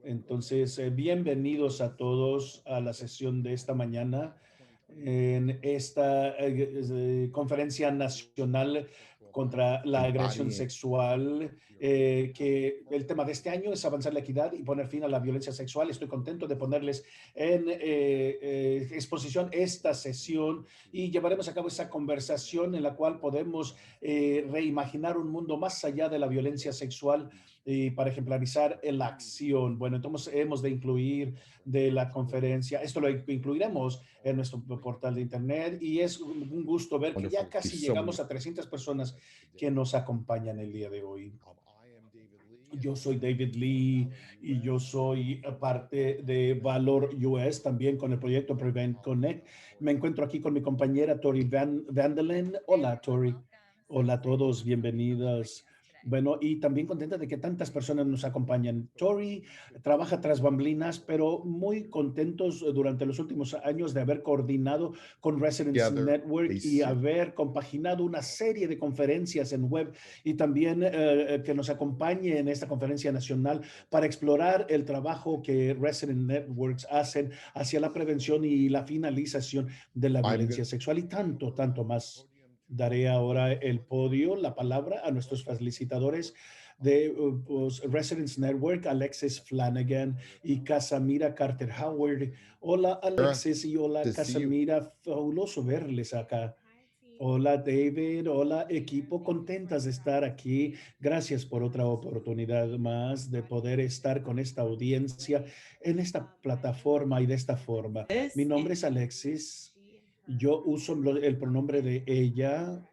Entonces, bienvenidos a todos a la sesión de esta mañana en esta conferencia nacional contra la agresión sexual, que el tema de este año es avanzar la equidad y poner fin a la violencia sexual. Estoy contento de ponerles en exposición esta sesión y llevaremos a cabo esa conversación en la cual podemos reimaginar un mundo más allá de la violencia sexual y para ejemplarizar la acción. Bueno, entonces hemos de incluir de la conferencia, esto lo incluiremos en nuestro portal de internet y es un gusto ver que ya casi llegamos a 300 personas que nos acompañan el día de hoy. Yo soy David Lee y yo soy parte de Valor US, también con el proyecto Prevent Connect. Me encuentro aquí con mi compañera Tori Vandelen. Hola, Tori. Hola a todos, bienvenidas. Bueno, y también contenta de que tantas personas nos acompañan. Tori trabaja tras bamblinas, pero muy contentos durante los últimos años de haber coordinado con Residence Network y haber compaginado una serie de conferencias en web y también que nos acompañe en esta conferencia nacional para explorar el trabajo que Resident Networks hacen hacia la prevención y la finalización de la violencia sexual y tanto, tanto más. Daré ahora el podio, la palabra a nuestros facilitadores de Residence Network, Alexis Flanagan y Casamira Carter Howard. Hola Alexis y hola Casamira, fabuloso verles acá. Hola David, hola equipo, contentas de estar aquí. Gracias por otra oportunidad más de poder estar con esta audiencia en esta plataforma y de esta forma. Mi nombre es Alexis, yo uso el pronombre de ella.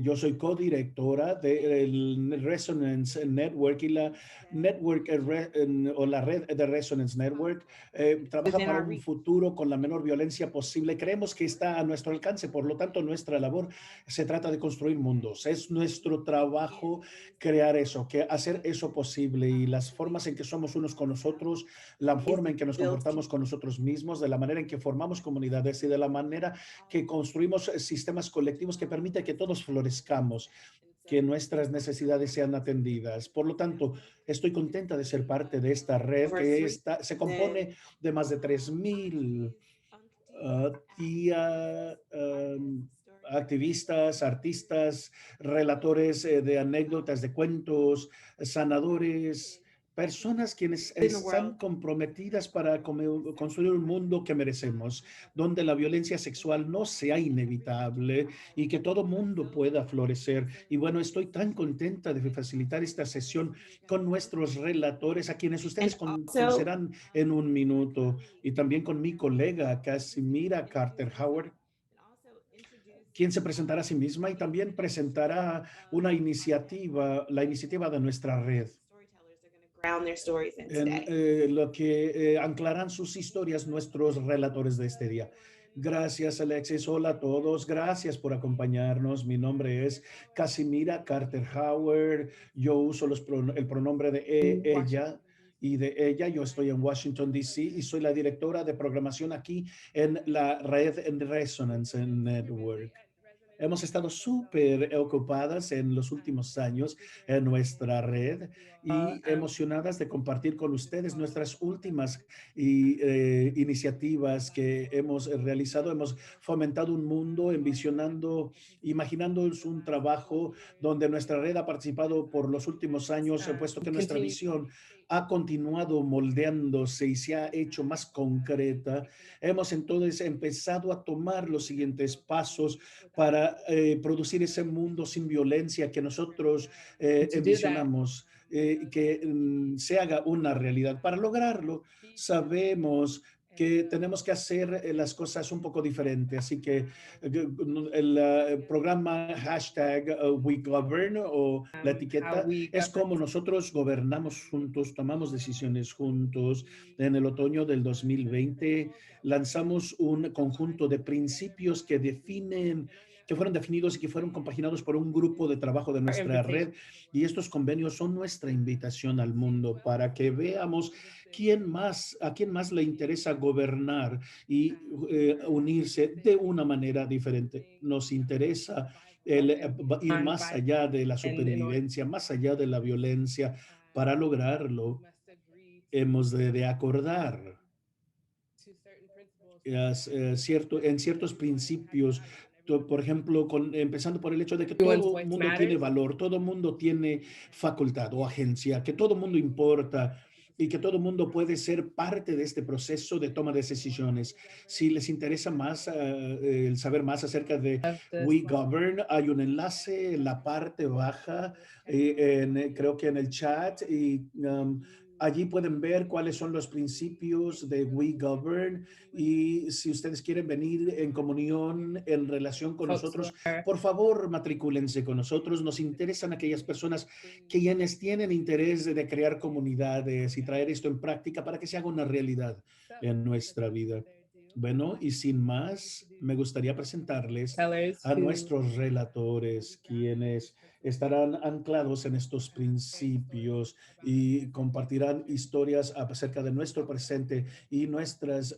Yo soy codirectora del Resonance Network y la network o la red de Resonance Network trabaja para un futuro con la menor violencia posible. Creemos que está a nuestro alcance, por lo tanto nuestra labor se trata de construir mundos. Es nuestro trabajo crear eso, que hacer eso posible y las formas en que somos unos con nosotros, la forma en que nos comportamos con nosotros mismos, de la manera en que formamos comunidades y de la manera que construimos sistemas colectivos que permiten que todos florezcamos, que nuestras necesidades sean atendidas. Por lo tanto, estoy contenta de ser parte de esta red se compone de más de 3,000 activistas, artistas, relatores de anécdotas, de cuentos, sanadores, personas quienes están comprometidas para construir un mundo que merecemos, donde la violencia sexual no sea inevitable y que todo mundo pueda florecer. Y bueno, estoy tan contenta de facilitar esta sesión con nuestros relatores, a quienes ustedes conocerán en un minuto, y también con mi colega Casimira Carter Howard, quien se presentará a sí misma y también presentará una iniciativa, la iniciativa de nuestra red, en lo que anclarán sus historias nuestros relatores de este día. Gracias, Alexis. Hola a todos. Gracias por acompañarnos. Mi nombre es Casimira Carter Howard. Yo uso el pronombre de ella y de ella. Yo estoy en Washington, D.C. y soy la directora de programación aquí en la red en Resonance Network. Hemos estado súper ocupadas en los últimos años en nuestra red y emocionadas de compartir con ustedes nuestras últimas iniciativas que hemos realizado. Hemos fomentado un mundo, envisionando, imaginando un trabajo donde nuestra red ha participado por los últimos años, puesto que nuestra visión ha continuado moldeándose y se ha hecho más concreta. Hemos entonces empezado a tomar los siguientes pasos para producir ese mundo sin violencia que nosotros envisionamos, que se haga una realidad. Para lograrlo, sabemos que tenemos que hacer las cosas un poco diferente. Así que el programa hashtag WeGovern o la etiqueta es como nosotros gobernamos juntos, tomamos decisiones juntos. En el otoño del 2020 lanzamos un conjunto de principios que fueron definidos y que fueron compaginados por un grupo de trabajo de nuestra red. Y estos convenios son nuestra invitación al mundo para que veamos a quién más le interesa gobernar y unirse de una manera diferente. Nos interesa ir más allá de la supervivencia, más allá de la violencia para lograrlo. hemos de acordar en ciertos principios, por ejemplo, empezando por el hecho de que Everyone's todo voice mundo tiene matters. valor, todo mundo tiene facultad o agencia, que todo mundo importa y que todo mundo puede ser parte de este proceso de toma de decisiones. Si les interesa más el saber más acerca de Of this. We Govern, hay un enlace en la parte baja, creo que en el chat, y allí pueden ver cuáles son los principios de We Govern y si ustedes quieren venir en comunión, en relación con Folks who nosotros, are por favor, matricúlense con nosotros. Nos interesan aquellas personas quienes tienen interés de crear comunidades y traer esto en práctica para que se haga una realidad en nuestra vida. Bueno, y sin más, me gustaría presentarles sellers a who nuestros relatores, quienes estarán anclados en estos principios y compartirán historias acerca de nuestro presente y nuestras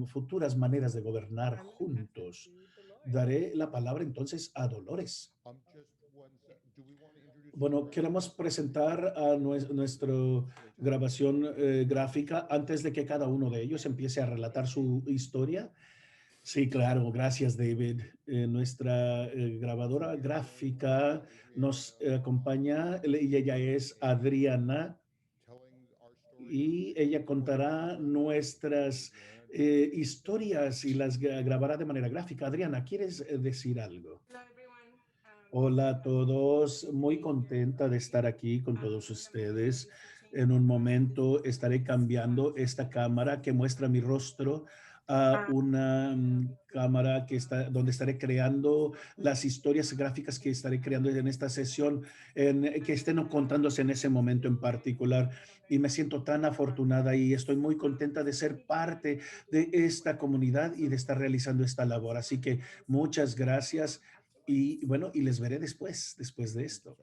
futuras maneras de gobernar juntos. Daré la palabra entonces a Dolores. Bueno, queremos presentar a nuestra grabación gráfica antes de que cada uno de ellos empiece a relatar su historia. Sí, claro, gracias David. Nuestra grabadora gráfica nos acompaña y ella es Adriana y ella contará nuestras historias y las grabará de manera gráfica. Adriana, ¿quieres decir algo? Hola a todos, muy contenta de estar aquí con todos ustedes. En un momento estaré cambiando esta cámara que muestra mi rostro a una cámara donde estaré creando las historias gráficas que estaré creando en esta sesión, que estén contándose en ese momento en particular. Y me siento tan afortunada y estoy muy contenta de ser parte de esta comunidad y de estar realizando esta labor. Así que muchas gracias. Y bueno, y les veré después de esto.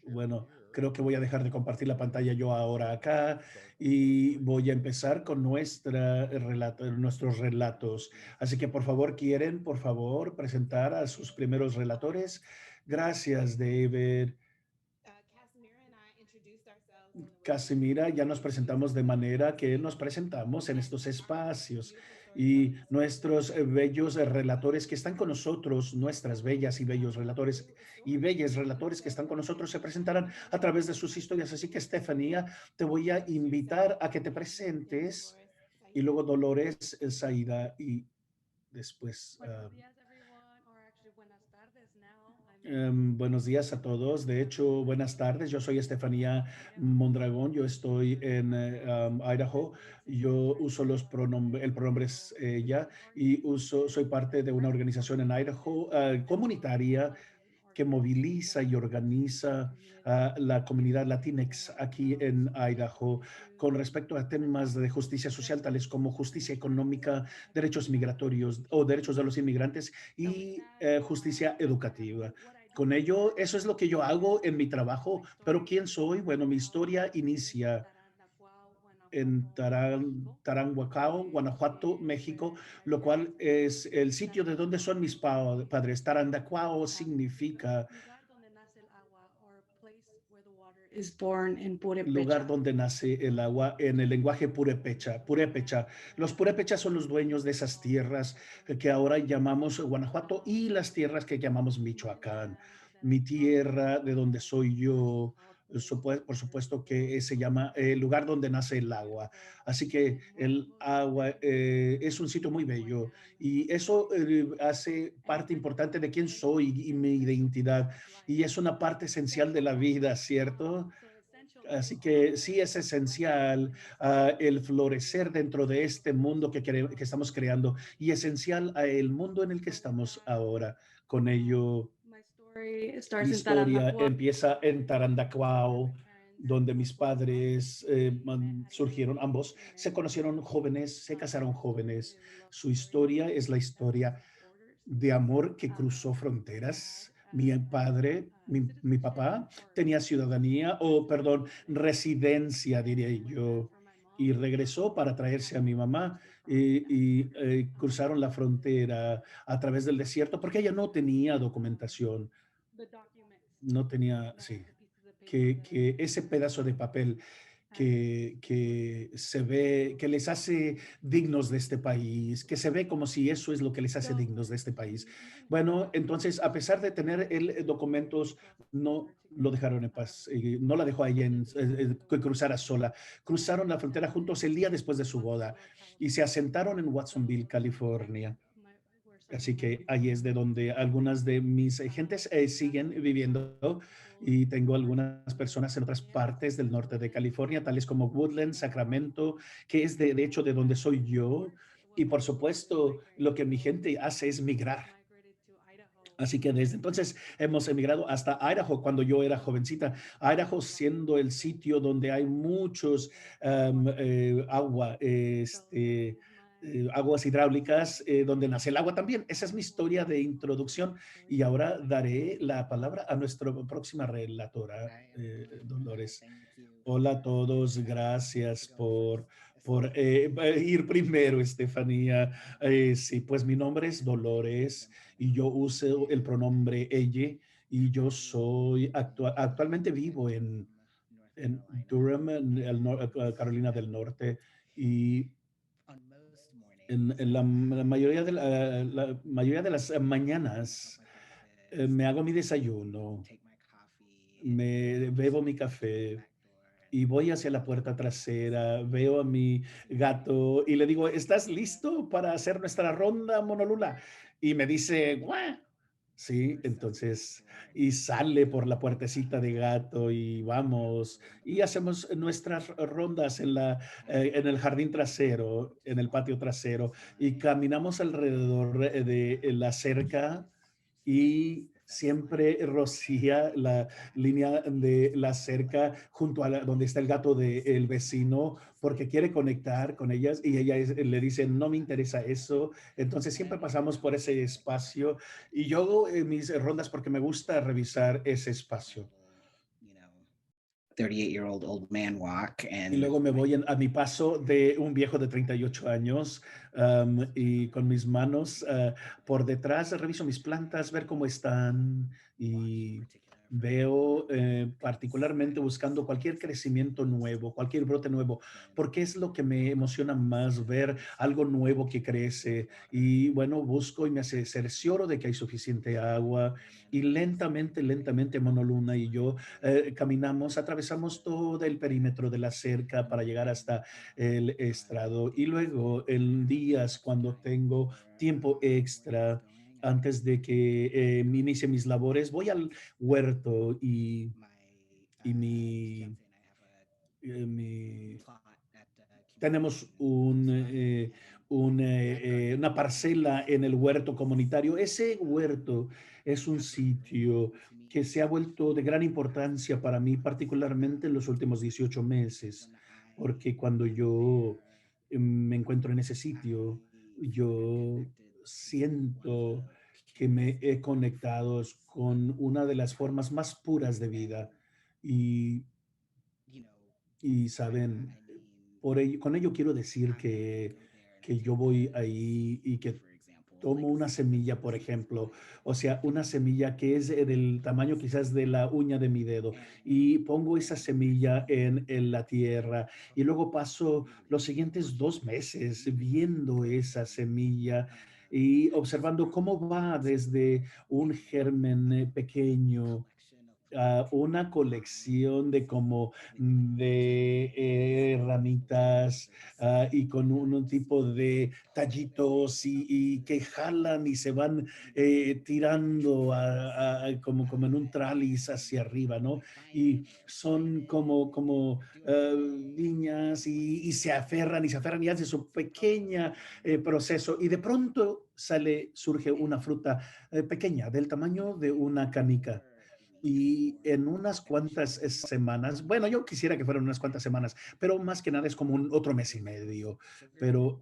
Bueno, creo que voy a dejar de compartir la pantalla yo ahora acá y voy a empezar con nuestros relatos. Así que por favor, ¿quieren, por favor, presentar a sus primeros relatores? Gracias, David. Casimira, ya nos presentamos de manera que nos presentamos en estos espacios y nuestros bellos relatores que están con nosotros, nuestras bellas y bellos relatores y bellas relatores que están con nosotros se presentarán a través de sus historias. Así que, Estefanía, te voy a invitar a que te presentes y luego Dolores, Saida y después buenos días a todos. De hecho, buenas tardes. Yo soy Estefanía Mondragón. Yo estoy en Idaho. Yo uso el pronombre es ella y soy parte de una organización en Idaho comunitaria que moviliza y organiza a la comunidad Latinx aquí en Idaho con respecto a temas de justicia social, tales como justicia económica, derechos migratorios o derechos de los inmigrantes y justicia educativa. Con ello, eso es lo que yo hago en mi trabajo, pero ¿quién soy? Bueno, mi historia inicia en Taranguacao, Guanajuato, México, lo cual es el sitio de donde son mis padres. Tarandacuao significa is born in lugar Purepecha. donde nace el agua en el lenguaje purépecha. Purépecha. Los purépechas son los dueños de esas tierras que ahora llamamos Guanajuato y las tierras que llamamos Michoacán. Mi tierra, de donde soy yo, por supuesto que se llama el lugar donde nace el agua. Así que el agua es un sitio muy bello y eso hace parte importante de quién soy y mi identidad. Y es una parte esencial de la vida, ¿cierto? Así que sí es esencial el florecer dentro de este mundo que estamos creando y esencial el mundo en el que estamos ahora. Con ello, My story mi starts in historia Tarandacuá. empieza en Tarandacuao, donde mis padres surgieron, ambos se conocieron jóvenes, se casaron jóvenes. Su historia es la historia de amor que cruzó fronteras. Mi padre, mi papá tenía ciudadanía, o perdón, residencia, diría yo, y regresó para traerse a mi mamá y cruzaron la frontera a través del desierto porque ella no tenía documentación, no tenía, sí, que ese pedazo de papel que se ve, que les hace dignos de este país, que se ve como si eso es lo que les hace dignos de este país. Bueno, entonces, a pesar de tener él documentos, no lo dejaron en paz, no la dejó a ella que cruzara sola. Cruzaron la frontera juntos el día después de su boda y se asentaron en Watsonville, California. Así que ahí es de donde algunas de mis gentes siguen viviendo y tengo algunas personas en otras partes del norte de California, tales como Woodland, Sacramento, que es de hecho de donde soy yo. Y por supuesto, lo que mi gente hace es migrar. Así que desde entonces hemos emigrado hasta Idaho cuando yo era jovencita. Idaho siendo el sitio donde hay muchos agua, aguas hidráulicas, donde nace el agua también. Esa es mi historia de introducción y ahora daré la palabra a nuestra próxima relatora, Dolores. Hola a todos, gracias por ir primero, Estefanía. Sí, pues mi nombre es Dolores y yo uso el pronombre ella y yo soy actualmente vivo en Durham, Carolina del Norte y en la mayoría la mayoría de las mañanas me hago mi desayuno, me bebo mi café y voy hacia la puerta trasera, veo a mi gato y le digo, ¿estás listo para hacer nuestra ronda, Monolula? Y me dice, ¡guau! Sí, entonces, y sale por la puertecita de gato y vamos, y hacemos nuestras rondas en el jardín trasero, en el patio trasero, y caminamos alrededor de la cerca y siempre rocía la línea de la cerca junto a donde está el gato del vecino porque quiere conectar con ellas y ella le dice, no me interesa eso. Entonces siempre pasamos por ese espacio y yo hago mis rondas porque me gusta revisar ese espacio. 38-year-old old man walk Y and luego me voy a mi paso de un viejo de 38 años y con mis manos por detrás reviso mis plantas, ver cómo están y veo particularmente buscando cualquier crecimiento nuevo, cualquier brote nuevo, porque es lo que me emociona más ver algo nuevo que crece. Y bueno, busco y me cercioro de que hay suficiente agua y lentamente, lentamente Monoluna y yo caminamos, atravesamos todo el perímetro de la cerca para llegar hasta el estrado y luego en días cuando tengo tiempo extra antes de que inicie mis labores, voy al huerto y mi tenemos una parcela en el huerto comunitario. Ese huerto es un sitio que se ha vuelto de gran importancia para mí, particularmente en los últimos 18 meses, porque cuando yo me encuentro en ese sitio, yo siento que me he conectado con una de las formas más puras de vida y, y saben, con ello quiero decir que yo voy ahí y que tomo una semilla, por ejemplo, o sea, una semilla que es del tamaño quizás de la uña de mi dedo, y pongo esa semilla en la tierra, y luego paso los siguientes 2 meses viendo esa semilla y observando cómo va desde un germen pequeño una colección de como de ramitas y con un tipo de tallitos y que jalan y se van tirando como en un tráliz hacia arriba, ¿no? Y son líneas y se aferran y hacen su pequeña proceso y de pronto surge una fruta pequeña del tamaño de una canica y en unas cuantas semanas, bueno, yo quisiera que fueran unas cuantas semanas, pero más que nada es como un otro mes y medio, pero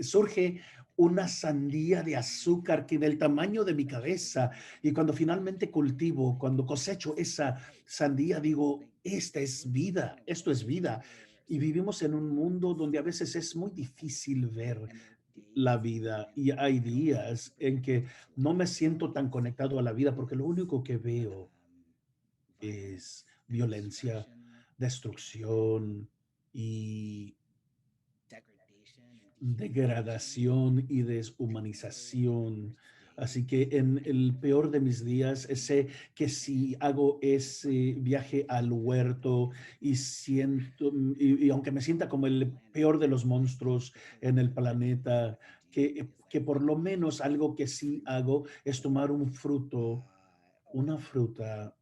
surge una sandía de azúcar que del tamaño de mi cabeza y cuando finalmente cultivo, cuando cosecho esa sandía, digo, esta es vida, esto es vida. Y vivimos en un mundo donde a veces es muy difícil ver la vida y hay días en que no me siento tan conectado a la vida porque lo único que veo es violencia. destrucción y degradación y deshumanización. Así que en el peor de mis días sé que si hago ese viaje al huerto y siento, y aunque me sienta como el peor de los monstruos en el planeta, que por lo menos algo que sí hago es tomar un fruto, una fruta,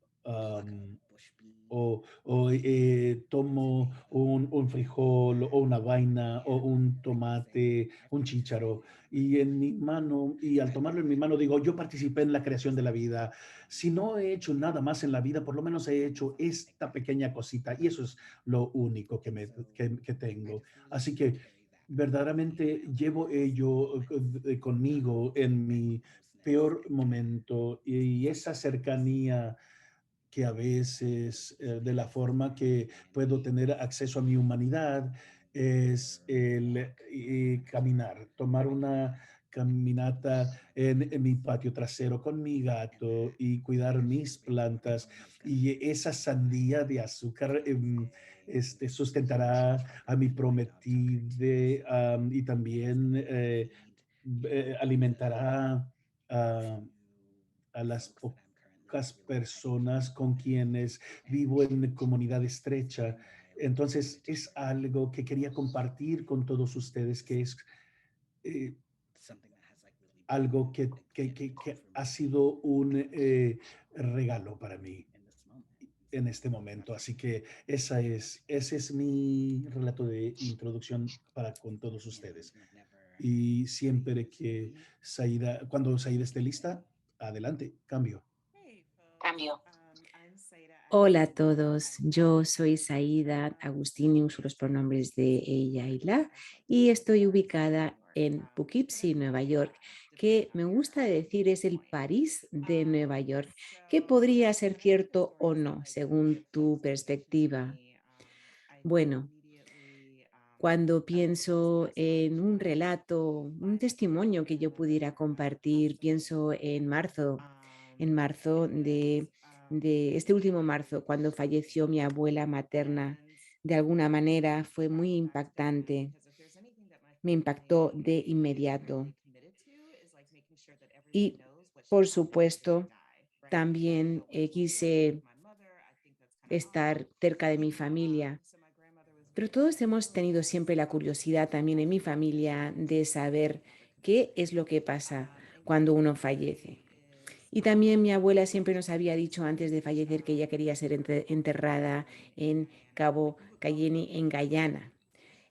tomo un frijol o una vaina o un tomate, un chícharo, y en mi mano, y al tomarlo en mi mano digo, yo participé en la creación de la vida. Si no he hecho nada más en la vida, por lo menos he hecho esta pequeña cosita, y eso es lo único que tengo. Así que verdaderamente llevo ello conmigo en mi peor momento, y esa cercanía que a veces de la forma que puedo tener acceso a mi humanidad es el caminar, tomar una caminata en mi patio trasero con mi gato y cuidar mis plantas, y esa sandía de azúcar sustentará a mi prometida, y también alimentará a las pocas personas con quienes vivo en comunidad estrecha. Entonces es algo que quería compartir con todos ustedes, que es eh, algo que ha sido un regalo para mí en este momento. Así que ese es mi relato de introducción para con todos ustedes. Y siempre que cuando Saida esté lista, adelante, cambio. Hola a todos, yo soy Saida Agustini, uso los pronombres de ella y la, y estoy ubicada en Poughkeepsie, Nueva York, que me gusta decir es el París de Nueva York, que podría ser cierto o no, según tu perspectiva. Bueno, cuando pienso en un relato, un testimonio que yo pudiera compartir, pienso en marzo de este último marzo, cuando falleció mi abuela materna. De alguna manera fue muy impactante, me impactó de inmediato. Y, por supuesto, también quise estar cerca de mi familia. Pero todos hemos tenido siempre la curiosidad también en mi familia de saber qué es lo que pasa cuando uno fallece. Y también mi abuela siempre nos había dicho antes de fallecer que ella quería ser enterrada en Cabo Cayeni, en Guyana.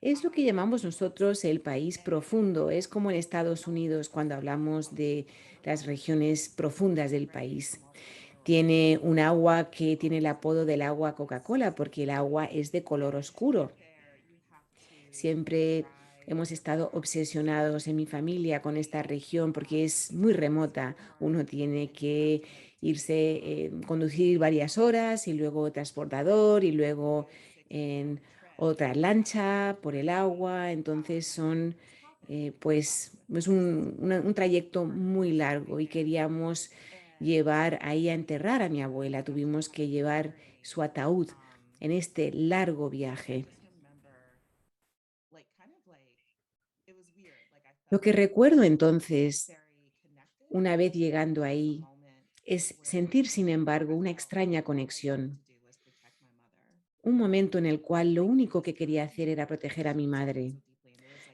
Es lo que llamamos nosotros el país profundo. Es como en Estados Unidos cuando hablamos de las regiones profundas del país. Tiene un agua que tiene el apodo del agua Coca-Cola porque el agua es de color oscuro. Siempre hemos estado obsesionados en mi familia con esta región porque es muy remota. Uno tiene que irse, conducir varias horas y luego transportador y luego en otra lancha por el agua. Entonces son pues es un trayecto muy largo y queríamos llevar ahí a enterrar a mi abuela. Tuvimos que llevar su ataúd en este largo viaje. Lo que recuerdo entonces, una vez llegando ahí, es sentir, sin embargo, una extraña conexión. Un momento en el cual lo único que quería hacer era proteger a mi madre,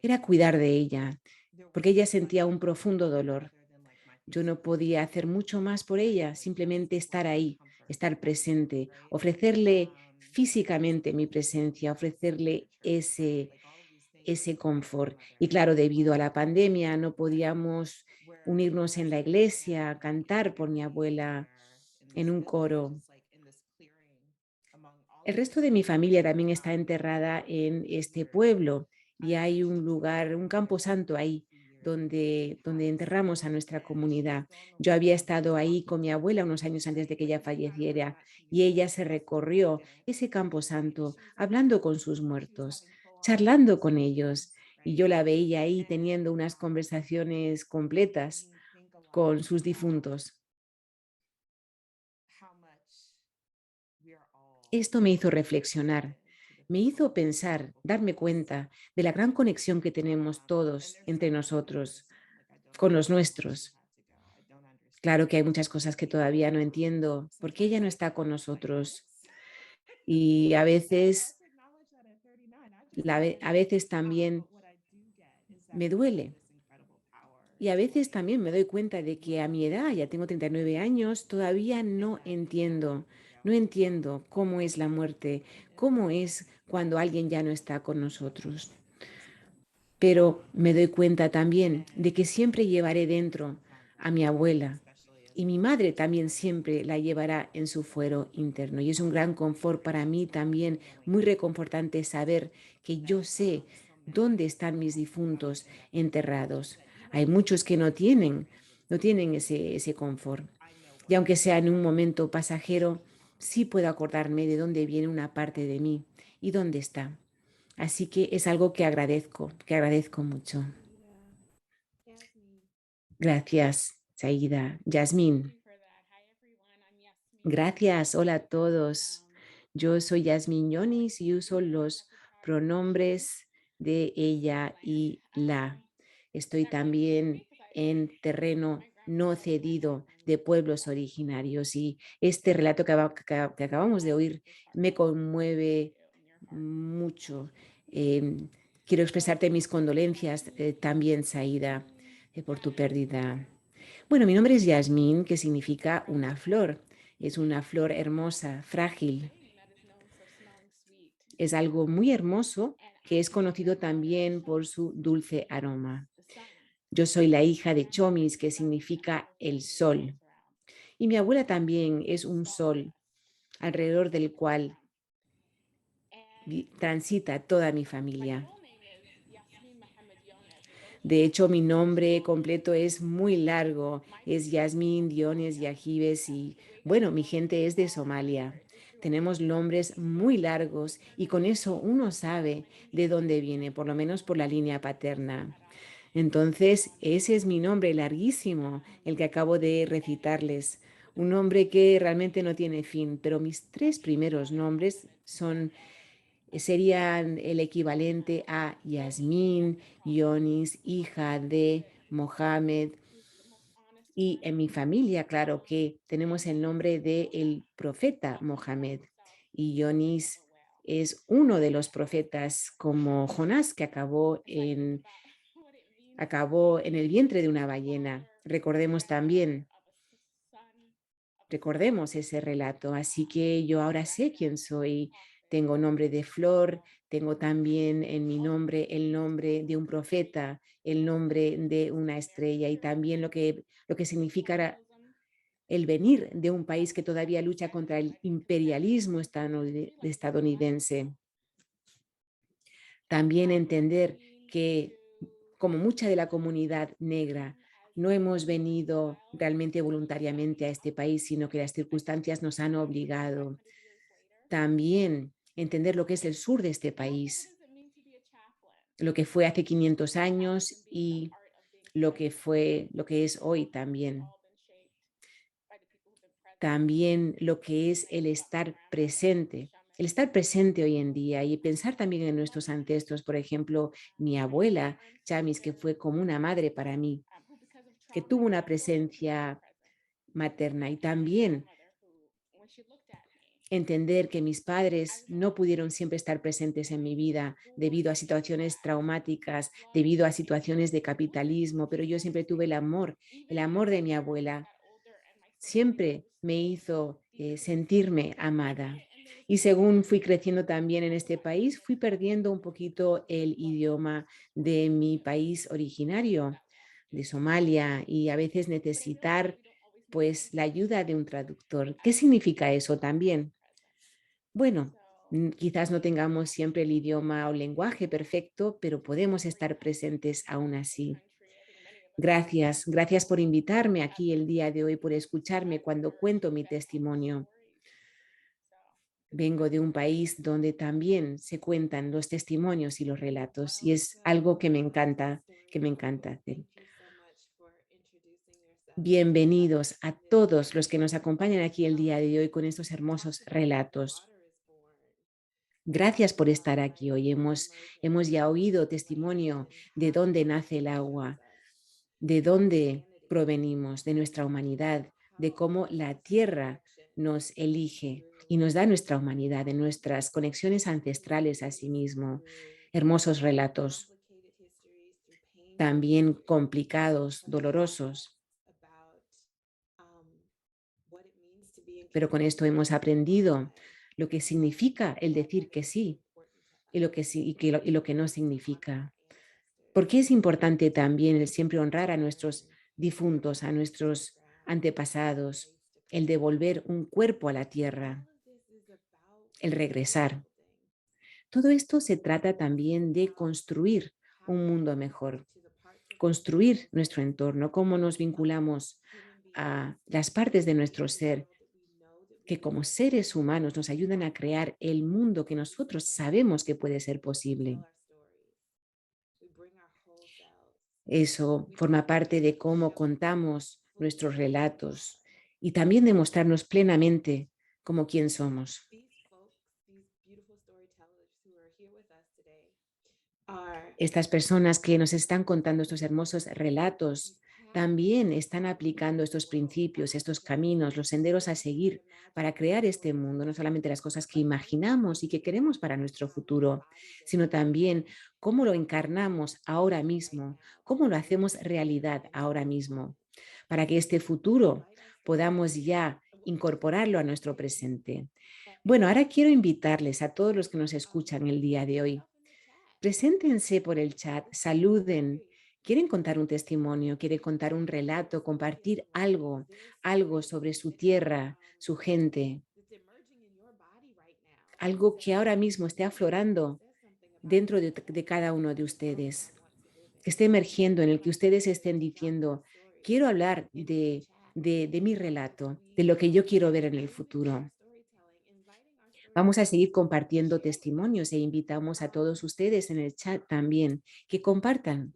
era cuidar de ella, porque ella sentía un profundo dolor. Yo no podía hacer mucho más por ella, simplemente estar ahí, estar presente, ofrecerle físicamente mi presencia, ofrecerle ese confort. Y claro, debido a la pandemia no podíamos unirnos en la iglesia, cantar por mi abuela en un coro. El resto de mi familia también está enterrada en este pueblo y hay un lugar, un camposanto ahí donde enterramos a nuestra comunidad. Yo había estado ahí con mi abuela unos años antes de que ella falleciera y ella se recorrió ese camposanto hablando con sus muertos, charlando con ellos, y yo la veía ahí teniendo unas conversaciones completas con sus difuntos. Esto me hizo reflexionar, me hizo pensar, darme cuenta de la gran conexión que tenemos todos entre nosotros, con los nuestros. Claro que hay muchas cosas que todavía no entiendo, porque ella no está con nosotros y a veces también me duele. Y a veces también me doy cuenta de que a mi edad, ya tengo 39 años, todavía no entiendo cómo es la muerte, cómo es cuando alguien ya no está con nosotros. Pero me doy cuenta también de que siempre llevaré dentro a mi abuela y mi madre también siempre la llevará en su fuero interno. Y es un gran confort para mí también, muy reconfortante saber que yo sé dónde están mis difuntos enterrados. Hay muchos que no tienen ese confort. Y aunque sea en un momento pasajero, sí puedo acordarme de dónde viene una parte de mí y dónde está. Así que es algo que agradezco mucho. Gracias, Saida. Yasmín. Gracias, hola a todos. Yo soy Yasmín Yonis y uso los pronombres de ella y la. Estoy también en terreno no cedido de pueblos originarios y este relato que acabamos de oír me conmueve mucho. Quiero expresarte mis condolencias también, Saida, por tu pérdida. Bueno, mi nombre es Yasmín, que significa una flor. Es una flor hermosa, frágil. Es algo muy hermoso que es conocido también por su dulce aroma. Yo soy la hija de Chomis, que significa el sol. Y mi abuela también es un sol alrededor del cual transita toda mi familia. De hecho, mi nombre completo es muy largo. Es Yasmín Diones Yajibes y, bueno, mi gente es de Somalia. Tenemos nombres muy largos y con eso uno sabe de dónde viene, por lo menos por la línea paterna. Entonces, ese es mi nombre larguísimo, el que acabo de recitarles. Un nombre que realmente no tiene fin, pero mis tres primeros nombres serían el equivalente a Yasmín, Yonis, hija de Mohamed. Y en mi familia, claro que tenemos el nombre del profeta Mohamed. Y Yonis es uno de los profetas como Jonás, que acabó en el vientre de una ballena. Recordemos ese relato. Así que yo ahora sé quién soy. Tengo nombre de flor, tengo también en mi nombre el nombre de un profeta, el nombre de una estrella y también lo que significa el venir de un país que todavía lucha contra el imperialismo estadounidense. También entender que, como mucha de la comunidad negra, no hemos venido realmente voluntariamente a este país, sino que las circunstancias nos han obligado. También entender lo que es el sur de este país, lo que fue hace 500 años y lo que es hoy también. También lo que es el estar presente hoy en día y pensar también en nuestros ancestros, por ejemplo, mi abuela Chamis, que fue como una madre para mí, que tuvo una presencia materna y también entender que mis padres no pudieron siempre estar presentes en mi vida debido a situaciones traumáticas, debido a situaciones de capitalismo, pero yo siempre tuve el amor de mi abuela. Siempre me hizo sentirme amada. Y según fui creciendo también en este país, fui perdiendo un poquito el idioma de mi país originario, de Somalia, y a veces necesitar pues la ayuda de un traductor. ¿Qué significa eso también? Bueno, quizás no tengamos siempre el idioma o lenguaje perfecto, pero podemos estar presentes aún así. Gracias por invitarme aquí el día de hoy, por escucharme cuando cuento mi testimonio. Vengo de un país donde también se cuentan los testimonios y los relatos y es algo que me encanta hacer. Bienvenidos a todos los que nos acompañan aquí el día de hoy con estos hermosos relatos. Gracias por estar aquí hoy. Hemos ya oído testimonio de dónde nace el agua, de dónde provenimos, de nuestra humanidad, de cómo la tierra nos elige y nos da nuestra humanidad, de nuestras conexiones ancestrales a sí mismo. Hermosos relatos, también complicados, dolorosos, pero con esto hemos aprendido lo que significa el decir que sí y lo que, y lo que no significa. ¿Por qué es importante también el siempre honrar a nuestros difuntos, a nuestros antepasados, el devolver un cuerpo a la tierra, el regresar? Todo esto se trata también de construir un mundo mejor, construir nuestro entorno, cómo nos vinculamos a las partes de nuestro ser que como seres humanos nos ayudan a crear el mundo que nosotros sabemos que puede ser posible. Eso forma parte de cómo contamos nuestros relatos y también de mostrarnos plenamente como quién somos. Estas personas que nos están contando estos hermosos relatos también están aplicando estos principios, estos caminos, los senderos a seguir para crear este mundo, no solamente las cosas que imaginamos y que queremos para nuestro futuro, sino también cómo lo encarnamos ahora mismo, cómo lo hacemos realidad ahora mismo, para que este futuro podamos ya incorporarlo a nuestro presente. Bueno, ahora quiero invitarles a todos los que nos escuchan el día de hoy. Preséntense por el chat, saluden. ¿Quieren contar un testimonio? ¿Quieren contar un relato? ¿Compartir algo? Algo sobre su tierra, su gente? Algo que ahora mismo esté aflorando dentro de cada uno de ustedes, que esté emergiendo, en el que ustedes estén diciendo, quiero hablar de mi relato, de lo que yo quiero ver en el futuro. Vamos a seguir compartiendo testimonios e invitamos a todos ustedes en el chat también que compartan.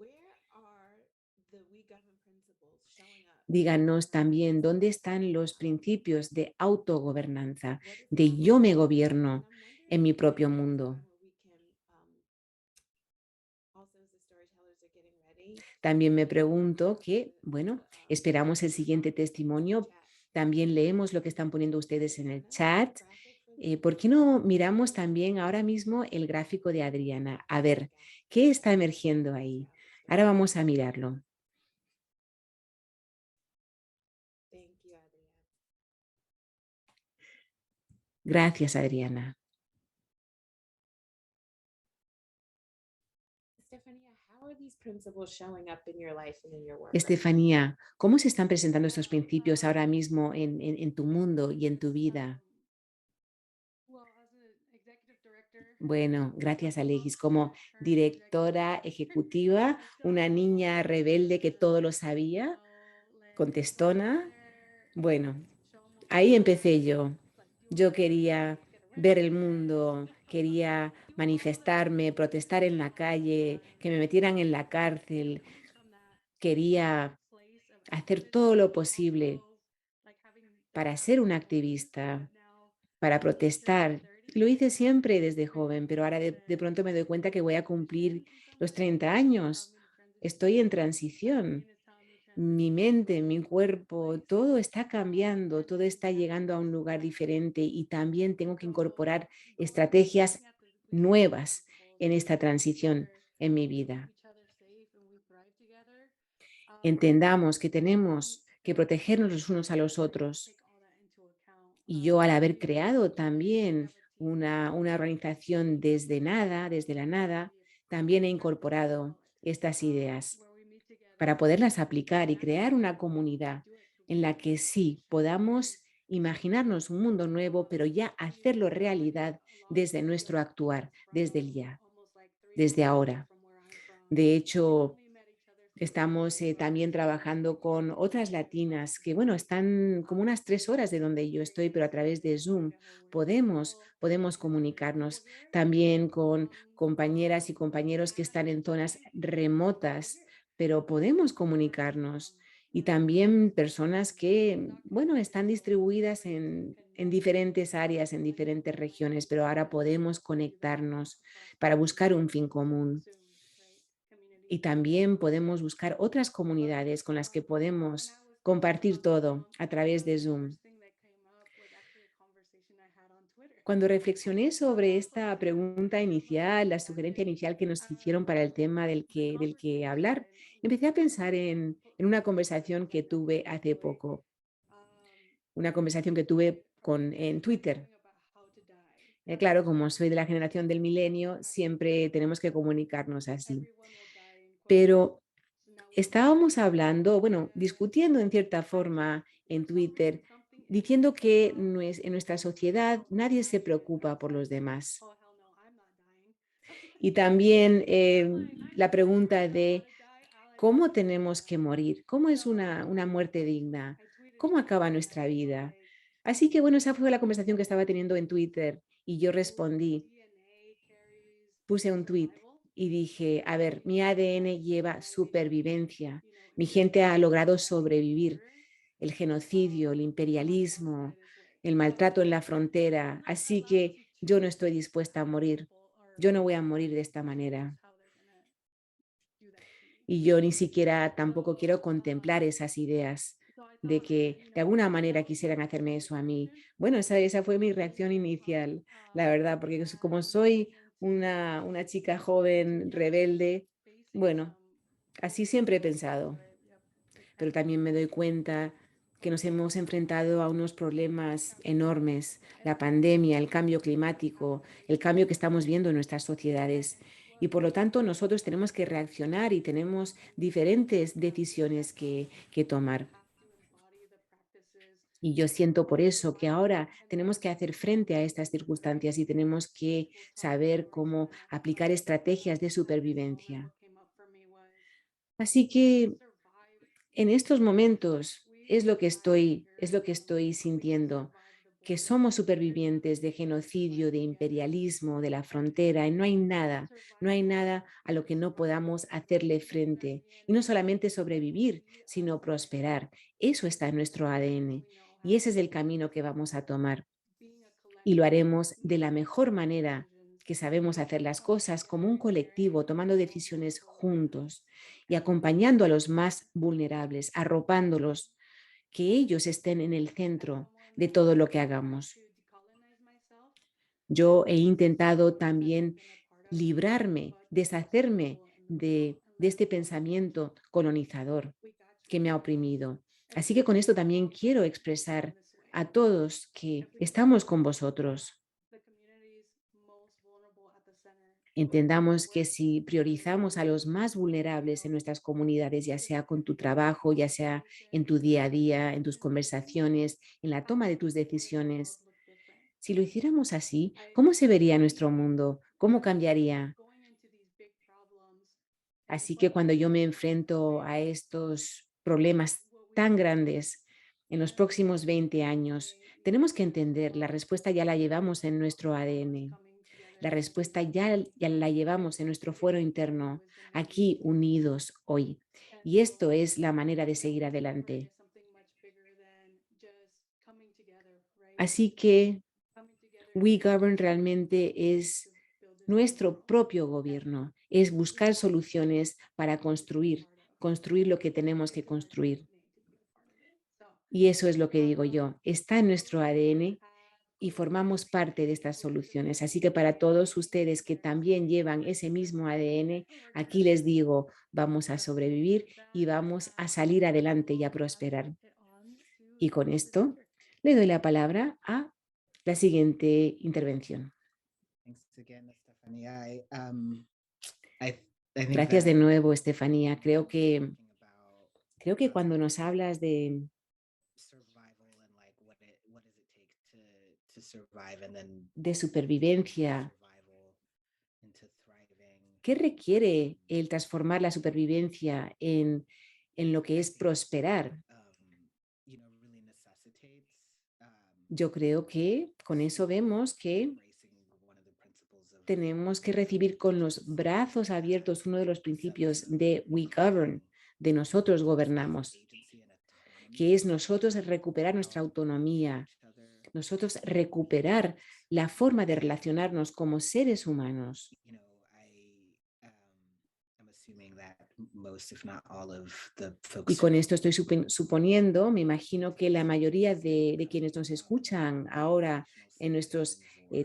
Díganos también dónde están los principios de autogobernanza, de yo me gobierno en mi propio mundo. También me pregunto que, bueno, esperamos el siguiente testimonio. También leemos lo que están poniendo ustedes en el chat. ¿Por qué no miramos también ahora mismo el gráfico de Adriana? A ver, ¿qué está emergiendo ahí? Ahora vamos a mirarlo. Gracias, Adriana. Estefanía, ¿cómo se están presentando estos principios ahora mismo en tu mundo y en tu vida? Bueno, gracias, Alexis. Como directora ejecutiva, una niña rebelde que todo lo sabía, contestona. Bueno, ahí empecé yo. Yo quería ver el mundo, quería manifestarme, protestar en la calle, que me metieran en la cárcel, quería hacer todo lo posible para ser una activista, para protestar. Lo hice siempre desde joven, pero ahora de pronto me doy cuenta que voy a cumplir los 30 años. Estoy en transición. Mi mente, mi cuerpo, todo está cambiando, todo está llegando a un lugar diferente y también tengo que incorporar estrategias nuevas en esta transición en mi vida. Entendamos que tenemos que protegernos los unos a los otros. Y yo al haber creado también una organización desde nada, desde la nada, también he incorporado estas ideas para poderlas aplicar y crear una comunidad en la que sí podamos imaginarnos un mundo nuevo, pero ya hacerlo realidad desde nuestro actuar, desde el ya, desde ahora. De hecho, estamos también trabajando con otras latinas que, bueno, están como unas 3 horas de donde yo estoy, pero a través de Zoom podemos comunicarnos también con compañeras y compañeros que están en zonas remotas, pero podemos comunicarnos y también personas que, bueno, están distribuidas en diferentes áreas, en diferentes regiones, pero ahora podemos conectarnos para buscar un fin común. Y también podemos buscar otras comunidades con las que podemos compartir todo a través de Zoom. Cuando reflexioné sobre esta pregunta inicial, la sugerencia inicial que nos hicieron para el tema del que hablar, empecé a pensar en una conversación que tuve hace poco, una conversación que tuve en Twitter. Claro, como soy de la generación del milenio, siempre tenemos que comunicarnos así. Pero estábamos hablando, bueno, discutiendo en cierta forma en Twitter, diciendo que en nuestra sociedad nadie se preocupa por los demás. Y también la pregunta de cómo tenemos que morir, cómo es una muerte digna, cómo acaba nuestra vida. Así que bueno, esa fue la conversación que estaba teniendo en Twitter y yo respondí, puse un tweet y dije, a ver, mi ADN lleva supervivencia, mi gente ha logrado sobrevivir el genocidio, el imperialismo, el maltrato en la frontera, así que yo no estoy dispuesta a morir, yo no voy a morir de esta manera. Y yo ni siquiera tampoco quiero contemplar esas ideas de que de alguna manera quisieran hacerme eso a mí. Bueno, esa fue mi reacción inicial, la verdad, porque como soy una chica joven, rebelde, bueno, así siempre he pensado, pero también me doy cuenta que nos hemos enfrentado a unos problemas enormes, la pandemia, el cambio climático, el cambio que estamos viendo en nuestras sociedades. Y por lo tanto nosotros tenemos que reaccionar y tenemos diferentes decisiones que tomar. Y yo siento por eso que ahora tenemos que hacer frente a estas circunstancias y tenemos que saber cómo aplicar estrategias de supervivencia. Así que en estos momentos es lo que estoy sintiendo, que somos supervivientes de genocidio, de imperialismo, de la frontera, y no hay nada a lo que no podamos hacerle frente. Y no solamente sobrevivir, sino prosperar. Eso está en nuestro ADN y ese es el camino que vamos a tomar. Y lo haremos de la mejor manera que sabemos hacer las cosas como un colectivo, tomando decisiones juntos y acompañando a los más vulnerables, arropándolos, que ellos estén en el centro de todo lo que hagamos. Yo he intentado también librarme, deshacerme de este pensamiento colonizador que me ha oprimido. Así que con esto también quiero expresar a todos que estamos con vosotros. Entendamos que si priorizamos a los más vulnerables en nuestras comunidades, ya sea con tu trabajo, ya sea en tu día a día, en tus conversaciones, en la toma de tus decisiones, si lo hiciéramos así, ¿cómo se vería nuestro mundo? ¿Cómo cambiaría? Así que cuando yo me enfrento a estos problemas tan grandes en los próximos 20 años, tenemos que entender, la respuesta ya la llevamos en nuestro ADN. La respuesta ya la llevamos en nuestro fuero interno, aquí unidos hoy. Y esto es la manera de seguir adelante. Así que We Govern realmente es nuestro propio gobierno, es buscar soluciones para construir lo que tenemos que construir. Y eso es lo que digo yo, está en nuestro ADN y formamos parte de estas soluciones. Así que para todos ustedes que también llevan ese mismo ADN, aquí les digo, vamos a sobrevivir y vamos a salir adelante y a prosperar. Y con esto le doy la palabra a la siguiente intervención. Thanks again, Stephanie. I think Gracias de that nuevo, Estefanía. Creo que, thinking about creo que cuando nos hablas survival and like what does it take to survive and then de from supervivencia, survival into thriving. ¿qué requiere el transformar la supervivencia en lo que es prosperar? Really necessitates Yo creo que con eso vemos que embracing one of the principles of tenemos que recibir con los brazos abiertos uno de los principios de We Govern, de nosotros gobernamos. agency and que es nosotros recuperar nuestra autonomía, nosotros recuperar la forma de relacionarnos como seres humanos. You know, I'm assuming that most, if not all, of the Y folks con esto estoy suponiendo, me imagino que la mayoría de quienes nos escuchan ahora en nuestros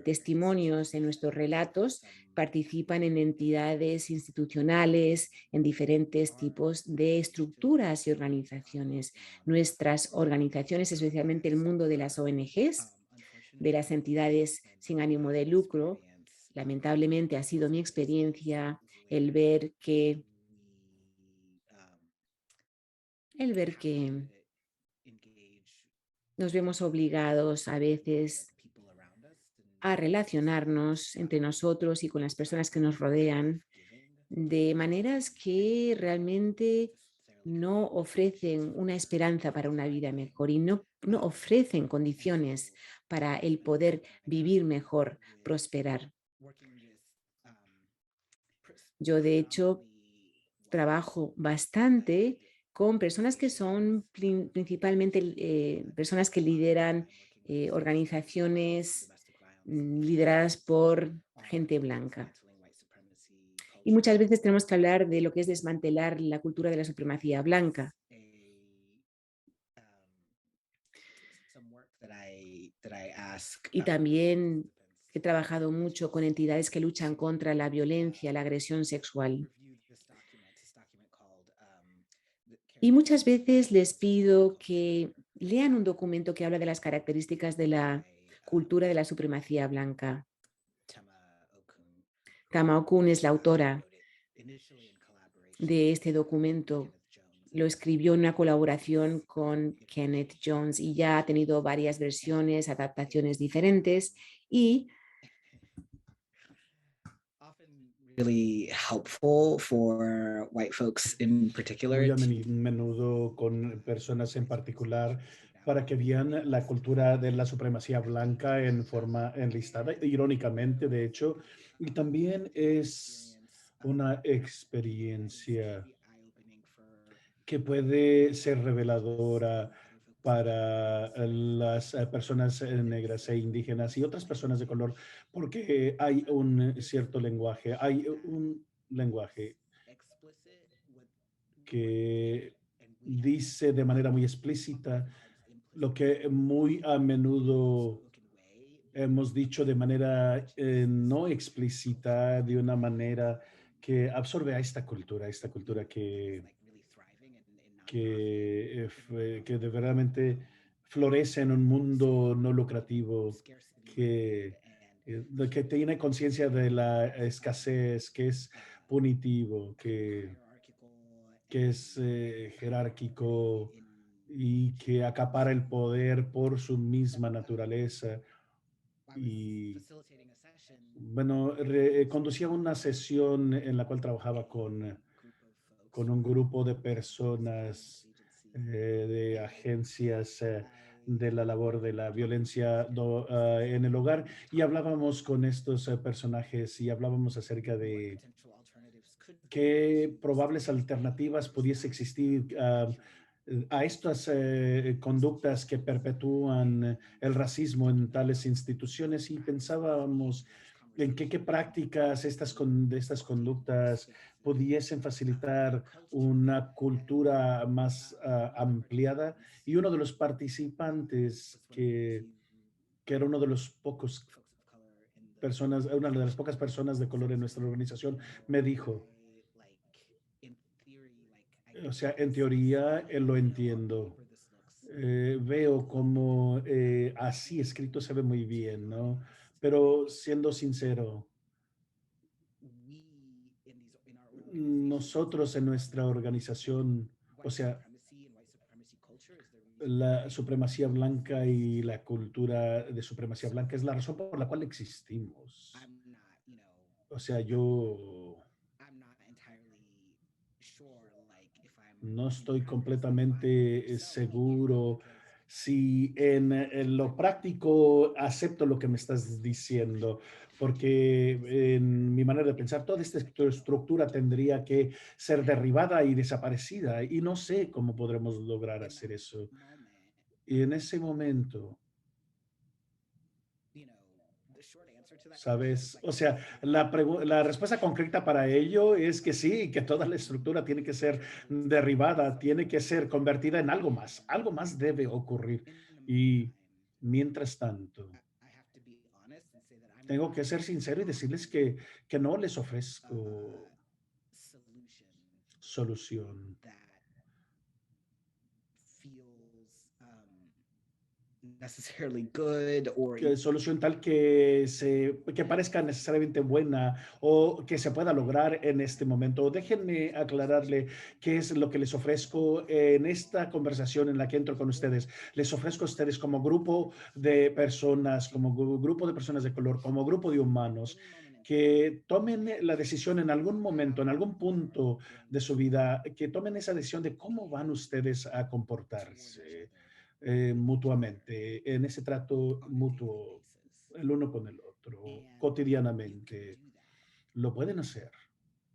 testimonios, en nuestros relatos, participan en entidades institucionales, en diferentes tipos de estructuras y organizaciones. Nuestras organizaciones, especialmente el mundo de las ONGs, de las entidades sin ánimo de lucro, lamentablemente ha sido mi experiencia el ver que nos vemos obligados a veces a relacionarnos entre nosotros y con las personas que nos rodean de maneras que realmente no ofrecen una esperanza para una vida mejor y no ofrecen condiciones para el poder vivir mejor, prosperar. Yo, de hecho, trabajo bastante con personas que son principalmente personas que lideran organizaciones lideradas por gente blanca. Y muchas veces tenemos que hablar de lo que es desmantelar la cultura de la supremacía blanca. Y también he trabajado mucho con entidades que luchan contra la violencia, la agresión sexual. Y muchas veces les pido que lean un documento que habla de las características de la cultura de la supremacía blanca. Tama Okun es la autora de este documento. Lo escribió en una colaboración con Kenneth Jones y ya ha tenido varias versiones, adaptaciones diferentes y really helpful for white folks in particular. Muy a menudo con personas en particular para que vean la cultura de la supremacía blanca en forma enlistada, irónicamente, de hecho, y también es una experiencia que puede ser reveladora para las personas negras e indígenas y otras personas de color, porque hay un cierto lenguaje, hay un lenguaje que dice de manera muy explícita lo que muy a menudo hemos dicho de manera no explícita, de una manera que absorbe a esta cultura que de verdaderamente florece en un mundo no lucrativo, que tiene conciencia de la escasez, que es punitivo, que es jerárquico y que acapara el poder por su misma naturaleza. Y bueno, conducía una sesión en la cual trabajaba con un grupo de personas de agencias de la labor de la violencia en el hogar y hablábamos con estos personajes y hablábamos acerca de qué probables alternativas pudiese existir a estas conductas que perpetúan el racismo en tales instituciones y pensábamos en qué prácticas de estas conductas pudiesen facilitar una cultura más ampliada. Y uno de los participantes que era uno de los pocos personas, una de las pocas personas de color en nuestra organización, me dijo, o sea, en teoría lo entiendo. Veo como así escrito se ve muy bien, ¿no? Pero siendo sincero, nosotros en nuestra organización, o sea, la supremacía blanca y la cultura de supremacía blanca es la razón por la cual existimos. O sea, yo no estoy completamente seguro si en lo práctico acepto lo que me estás diciendo, porque en mi manera de pensar, toda esta estructura tendría que ser derribada y desaparecida, y no sé cómo podremos lograr in hacer that eso. moment, Y en ese momento, you know, the short answer to that question is ¿sabes? like O sea, la respuesta concreta para ello es que sí, que toda la estructura tiene que ser derribada, tiene que ser convertida en algo más debe ocurrir. in the Y meantime, mientras tanto, I have to be honest and say that I'm tengo que not ser sincero y decirles que no les ofrezco solution solución, that feels necessarily good or que solución tal que parezca necesariamente buena o que se pueda lograr en este momento. Déjenme aclararle qué es lo que les ofrezco en esta conversación en la que entro con ustedes. Les ofrezco a ustedes como grupo de personas, como grupo de personas de color, como grupo de humanos, que tomen la decisión en algún momento, en algún punto de su vida, que tomen esa decisión de cómo van ustedes a comportarse mutuamente, en ese trato on a daily mutuo, basis. el uno con el otro, And you can cotidianamente. do that Lo pueden hacer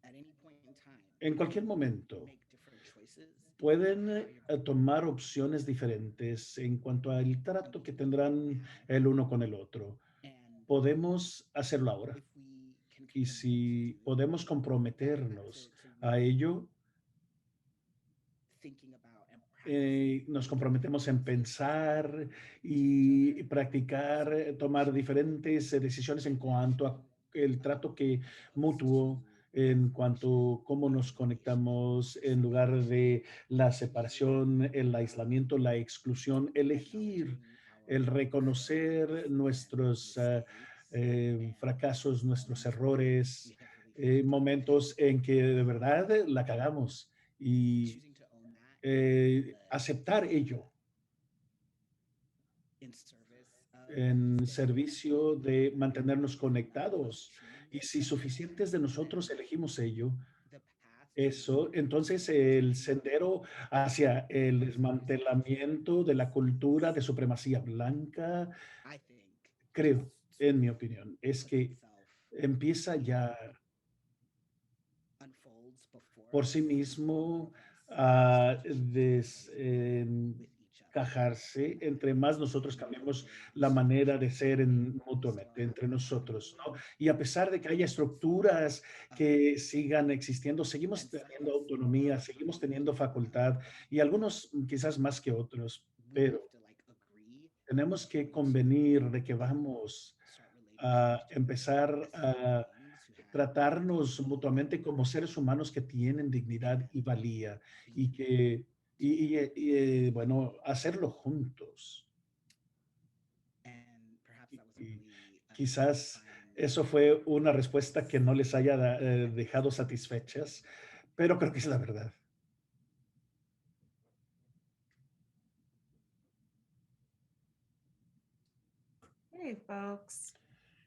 at any point in time. en You cualquier can momento. make different choices Pueden how you're going tomar opciones diferentes en cuanto al trato que tendrán el uno con el otro. and Podemos hacerlo ahora. if we can Y commit si podemos to comprometernos a really ello, thinking about and practicing nos different comprometemos en approaches pensar to each y other, practicar, tomar diferentes decisiones en cuanto a el trato que as opposed to mutuo, en cuanto a cómo nos conectamos en lugar de la separación, el aislamiento, la exclusión, elegir, acknowledging el our reconocer failures nuestros and mistakes and fracasos, nuestros moments where we errores, have really fucked up momentos en que de verdad la cagamos y choosing to own that in aceptar ello in service of en staying servicio connected. de mantenernos And when enough of us conectados. choose Y si that, suficientes de nosotros then elegimos ello, the path eso, to entonces el continuing sendero hacia el our civilization, desmantelamiento de la cultura de supremacía blanca, I think, creo, just en mi opinión, es puts que itself, empieza you know, ya unfolds before por us sí as all mismo of us a start to choose differently with each other. encajarse entre más nosotros And cambiemos la there's manera de ser truly mutuamente smart entre nosotros, ¿no? people Y a pesar de que haya estructuras um, que sigan existiendo, seguimos and some of teniendo us autonomía, more seguimos autonomy teniendo than facultad y others. algunos quizás más que otros, We have pero to like agree tenemos that we're que going convenir de que to vamos start relating to a each other empezar as human a beings who have tratarnos dignity mutuamente como seres humanos que tienen dignidad y and valía be y que, together. bueno, hacerlo juntos. And perhaps that wasn't Y really a quizás satisfying eso fue una respuesta que no response. les haya I think it's dejado satisfechas, pero creo que es la verdad. Hey, folks.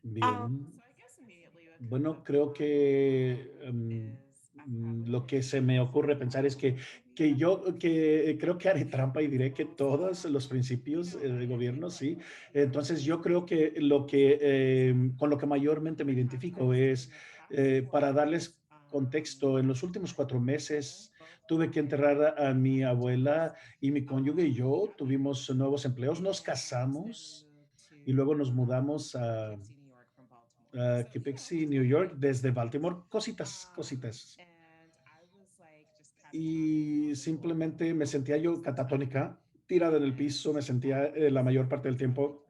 Bien. So I guess immediately what comes Bueno, up creo in que my mind is I would lo que se initially me say ocurre pensar es que creo que haré trampa y diré que todos los principios de gobierno, sí. Entonces, yo creo que con lo que mayormente me identifico es para darles contexto. En los últimos 4 meses tuve que enterrar a mi abuela y mi cónyuge y yo tuvimos nuevos empleos, nos casamos y luego nos mudamos a Poughkeepsie, New York, desde Baltimore, cositas, cositas. Y simplemente me sentía yo catatónica, tirada en el piso, me sentía la mayor parte del tiempo,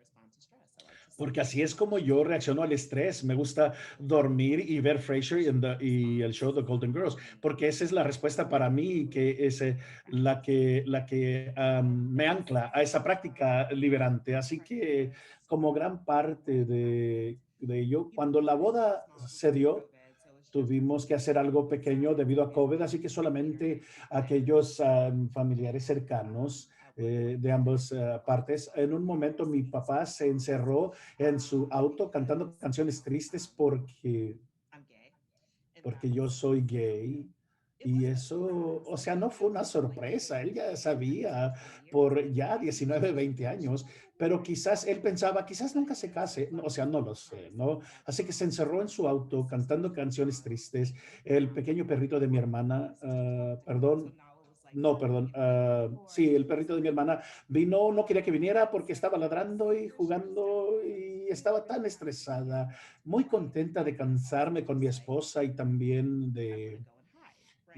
porque así es como yo reacciono al estrés. Me gusta dormir y ver Frasier y el show The Golden Girls, porque esa es la respuesta para mí, que es la que me ancla a esa práctica liberante. Así que como gran parte de ello, cuando la boda se dio, tuvimos que hacer algo pequeño debido a COVID, así que solamente aquellos familiares cercanos de ambas partes. En un momento mi papá se encerró en su auto cantando canciones tristes porque yo soy gay Y eso, o sea, no fue una sorpresa, él ya sabía por ya 19, 20 años, pero quizás él pensaba, quizás nunca se case, no, o sea, no lo sé, ¿no? Así que se encerró en su auto cantando canciones tristes. El pequeño perrito de mi hermana, perdón, no, perdón, sí, el perrito de mi hermana vino, no quería que viniera porque estaba ladrando y jugando y estaba tan estresada, muy contenta de cansarme con mi esposa y también de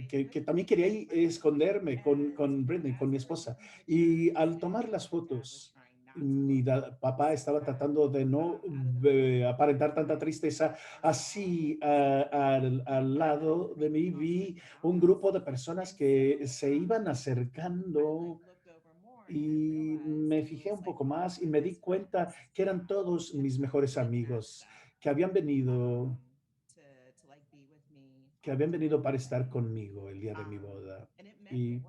que también quería esconderme con Britney, con mi esposa. Y al tomar las fotos, papá estaba tratando de no aparentar tanta tristeza. Así, al lado de mí vi un grupo de personas que se iban acercando y me fijé un poco más y me di cuenta que eran todos mis mejores amigos que habían venido para estar conmigo el día de mi boda. Y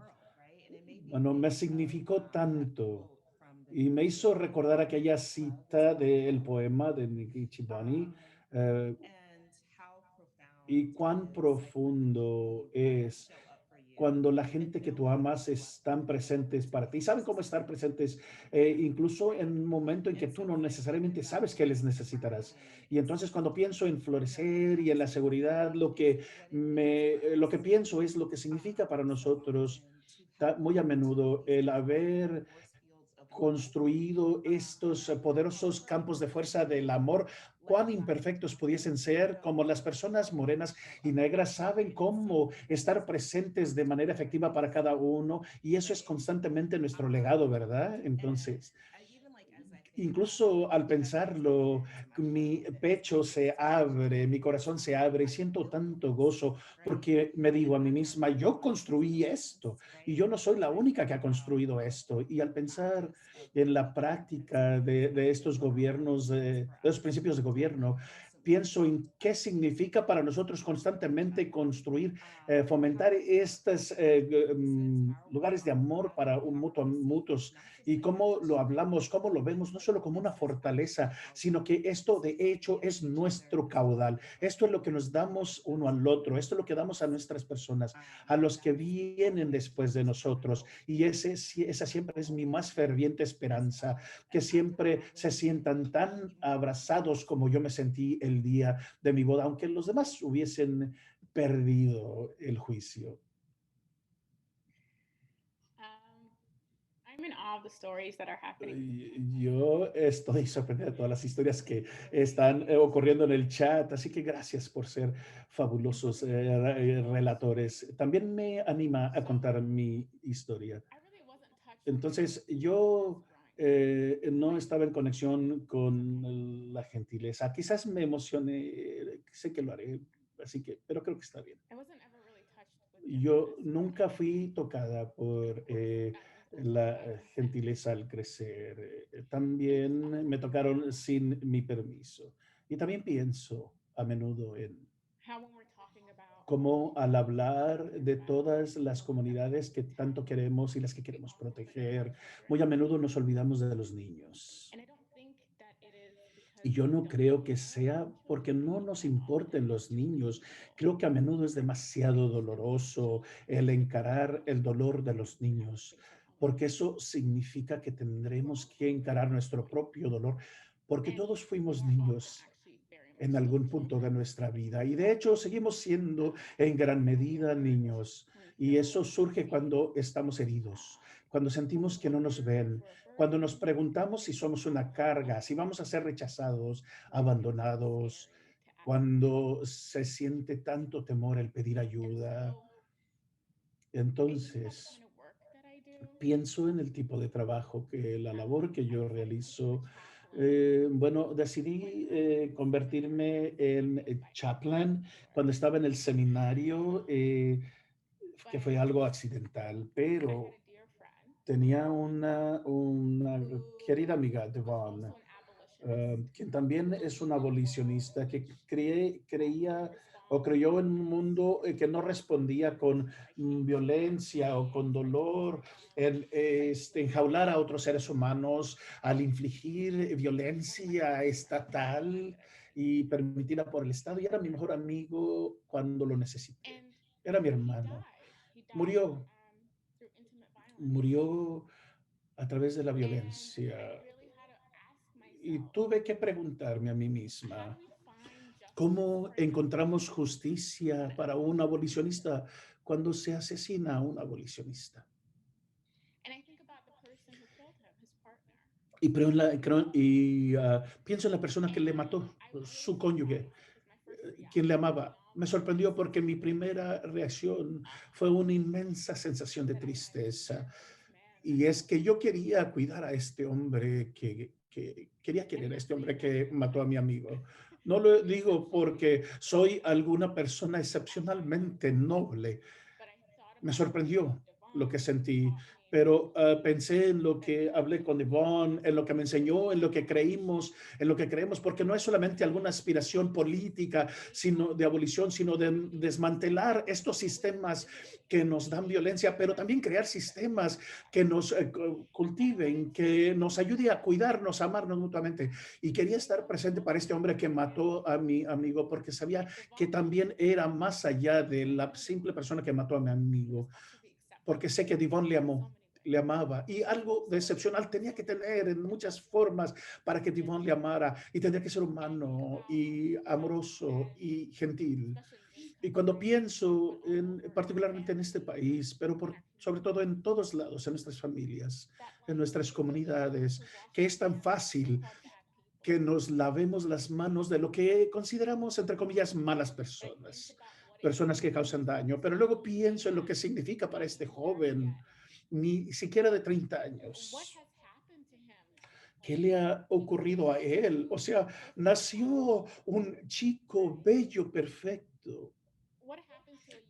bueno, me significó tanto y me hizo recordar aquella cita del poema de Nikki Chibani, eh, y cuán profundo es cuando la gente que tú amas están presentes para ti. Saben cómo estar presentes, incluso en un momento en que tú no necesariamente sabes que les necesitarás. Y entonces cuando pienso en florecer y en la seguridad, lo que pienso es lo que significa para nosotros muy a menudo el haber construido estos poderosos campos de fuerza del amor, cuán imperfectos pudiesen ser, como las personas morenas y negras saben cómo estar presentes de manera efectiva para cada uno, y eso es constantemente nuestro legado, ¿verdad? Entonces, incluso al pensarlo, mi pecho se abre, mi corazón se abre y siento tanto gozo porque me digo a mí misma, yo construí esto y yo no soy la única que ha construido esto. Y al pensar en la práctica de estos gobiernos, de los principios de gobierno, pienso en qué significa para nosotros constantemente construir, fomentar estos lugares de amor para mutuos, y cómo lo hablamos, cómo lo vemos, no solo como una fortaleza, sino que esto de hecho es nuestro caudal. Esto es lo que nos damos uno al otro, esto es lo que damos a nuestras personas, a los que vienen después de nosotros. Y esa siempre es mi más ferviente esperanza, que siempre se sientan tan abrazados como yo me sentí el día de mi boda, aunque los demás hubiesen perdido el juicio. I'm in awe of the stories that are happening. Yo estoy sorprendido de todas las historias que están ocurriendo en el chat, así que gracias por ser fabulosos relatores. También me anima a contar mi historia. I really wasn't touched Entonces, because yo I was drawing. no estaba en conexión con la gentileza. Quizás me emocioné, sé que lo haré, así que, pero creo que está bien. I wasn't ever really touched with Yo gentleness nunca fui tocada por at equal la time. gentileza al crecer. También me tocaron sin mi permiso. Y también pienso a menudo en How when we're talking about cómo al hablar de about todas las comunidades que tanto queremos y las que queremos proteger, muy a menudo nos olvidamos de los niños. and I don't think that it is because Y yo we no don't creo que care sea about porque children. no I nos think importen often los it's just niños. painful. Creo que a menudo es demasiado doloroso el encarar el dolor de los niños, porque eso significa que tendremos que encarar nuestro propio dolor, porque And todos we fuimos are often niños actually very much en so algún punto de children. nuestra vida. Y de hecho seguimos siendo en gran medida niños. When we Y feel eso surge cuando estamos heridos, cuando sentimos que no nos ven, we're a cuando nos burden, preguntamos si somos una carga, si vamos a ser rechazados, abandonados, scary to ask for cuando se siente tanto temor el pedir help. And ayuda. so I think about the Entonces, kind of work that I do. pienso en el tipo de trabajo la labor que I yo decided to become realizo. a chaplain Bueno, when decidí I convertirme en by accident, chaplain of cuando course. estaba en el seminario, que But fue algo accidental, I had pero a dear friend tenía una querida who amiga, was Devon, also an abolitionist, quien también es una abolicionista, que creía o respond creyó en un mundo que no respondía con by caging violencia o con by dolor, keeping them en sexually enjaular a otros seres humanos, al infligir one of my violencia closest friends was estatal abolitionist. y permitida por el Estado. Y era mi mejor amigo cuando lo necesité. And era mi hermano. Murió, murió a través de la violencia. Y tuve que preguntarme a mí misma, ¿cómo encontramos justicia para un abolicionista cuando se asesina a un abolicionista? Pienso en la persona que le mató, su cónyuge, quien le amaba. Me sorprendió porque mi primera reacción fue una inmensa sensación de tristeza. Y es que yo quería cuidar a este hombre que quería querer a este hombre que mató a mi amigo. No lo digo porque soy alguna persona excepcionalmente noble. Me sorprendió lo que sentí, pero pensé en lo que hablé con Yvonne, en lo que me enseñó, en lo que creímos, en lo que creemos, porque no es solamente alguna aspiración política, sino de abolición, sino de desmantelar estos sistemas que nos dan violencia, pero también crear sistemas que nos cultiven, que nos ayude a cuidarnos, a amarnos mutuamente. Y quería estar presente para este hombre que mató a mi amigo, porque sabía que también era más allá de la simple persona que mató a mi amigo, porque sé que Devon le amó, le amaba, y algo de excepcional tenía que tener en muchas formas para que Devon le amara, y tendría que ser humano y amoroso y gentil. Y cuando pienso particularmente en este país, pero sobre todo en todos lados, en nuestras familias, en nuestras comunidades, que es tan fácil que nos lavemos las manos de lo que consideramos, entre comillas, malas personas, personas que causan daño. Pero luego pienso en lo que significa para este joven, ni siquiera de 30 años. ¿Qué le ha ocurrido a él? O sea, nació un chico bello, perfecto.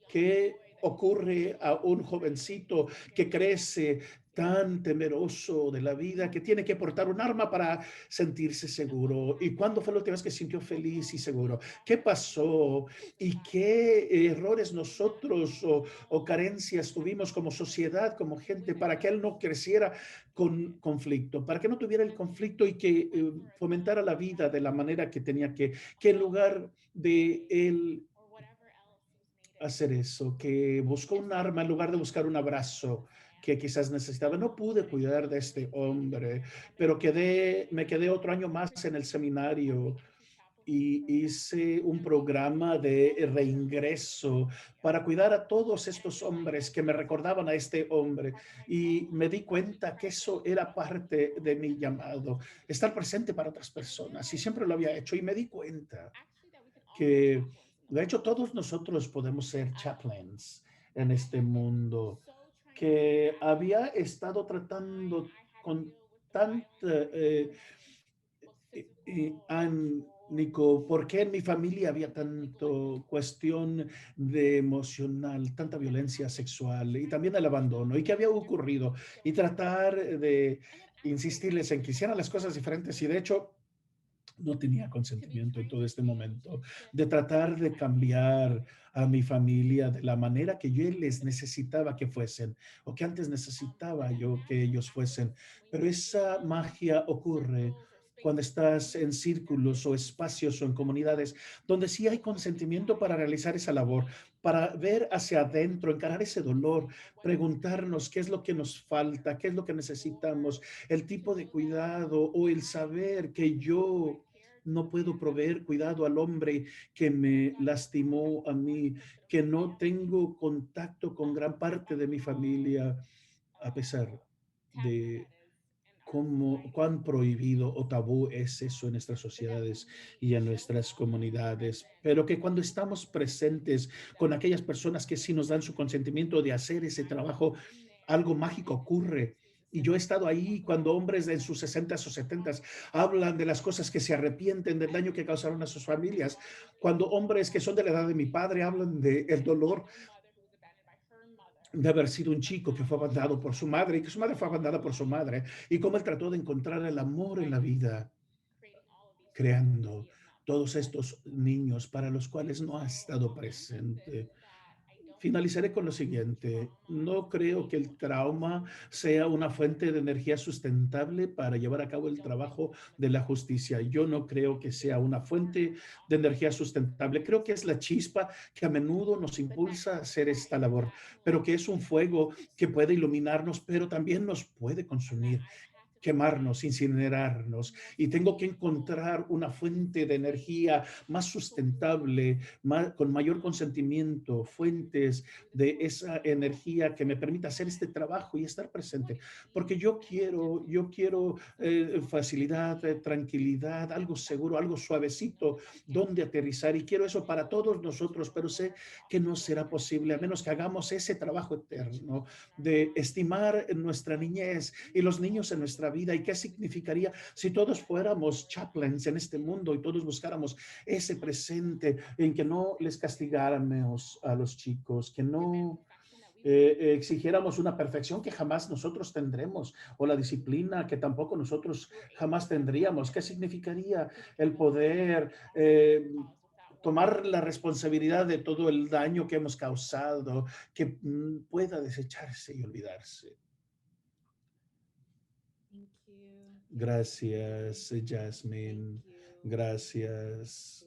¿Qué ocurre a un jovencito que crece tan temeroso de la vida que tiene que portar un arma para sentirse seguro? ¿Y cuándo fue la última vez que se sintió feliz y seguro? ¿Qué pasó? ¿Y qué errores nosotros o carencias tuvimos como sociedad, como gente, para que él no creciera con conflicto, para que no tuviera el conflicto y que fomentara la vida de la manera que tenía que en lugar de él hacer eso, que buscó un arma en lugar de buscar un abrazo que quizás necesitaba? No pude cuidar de este hombre, pero me quedé otro año más en el seminario y hice un programa de reingreso para cuidar a todos estos hombres que me recordaban a este hombre, y me di cuenta que eso era parte de mi llamado, estar presente para otras personas, y siempre lo había hecho, y me di cuenta que de hecho todos nosotros podemos ser chaplains en este mundo, que había estado tratando con tanta Nico, ¿por qué en mi familia había tanto cuestión de emocional, tanta violencia sexual y también el abandono? ¿Y qué había ocurrido? Y tratar de insistirles en que hicieran las cosas diferentes, y de hecho no tenía consentimiento en todo este momento, de tratar de cambiar a mi familia de la manera que yo les necesitaba que fuesen, o que antes necesitaba yo que ellos fuesen. Pero esa magia ocurre cuando estás en círculos o espacios o en comunidades donde sí hay consentimiento para realizar esa labor, para ver hacia adentro, encarar ese dolor, preguntarnos qué es lo que nos falta, qué es lo que necesitamos, el tipo de cuidado o el saber que yo no puedo proveer cuidado al hombre que me lastimó a mí, que no tengo contacto con gran parte de mi familia, a pesar de cuán prohibido o tabú es eso en nuestras sociedades y en nuestras comunidades, pero que cuando estamos presentes con aquellas personas que sí nos dan su consentimiento de hacer ese trabajo, algo mágico ocurre. Y yo he estado ahí cuando hombres en sus 60s o 70s hablan de las cosas que se arrepienten del daño que causaron a sus familias, cuando hombres que son de la edad de mi padre hablan del dolor de haber sido un chico que fue abandonado por su madre y que su madre fue abandonada por su madre, y cómo él trató de encontrar el amor en la vida, creando todos estos niños para los cuales no ha estado presente. Finalizaré con lo siguiente. No creo que el trauma sea una fuente de energía sustentable para llevar a cabo el trabajo de la justicia. Yo no creo que sea una fuente de energía sustentable. Creo que es la chispa que a menudo nos impulsa a hacer esta labor, pero que es un fuego que puede iluminarnos, pero también nos puede consumir, quemarnos, incinerarnos, y tengo que encontrar una fuente de energía más sustentable, con mayor consentimiento, fuentes de esa energía que me permita hacer este trabajo y estar presente, porque yo quiero facilidad, tranquilidad, algo seguro, algo suavecito donde aterrizar, y quiero eso para todos nosotros, pero sé que no será posible a menos que hagamos ese trabajo eterno de estimar nuestra niñez y los niños en nuestra vida. ¿Y qué significaría si todos fuéramos chaplains en este mundo y todos buscáramos ese presente en que no les castigáramos a los chicos, que no exigiéramos una perfección que jamás nosotros tendremos, o la disciplina que tampoco nosotros jamás tendríamos? ¿Qué significaría el poder tomar la responsabilidad de todo el daño que hemos causado, que pueda desecharse y olvidarse? Gracias, Jasmine. Gracias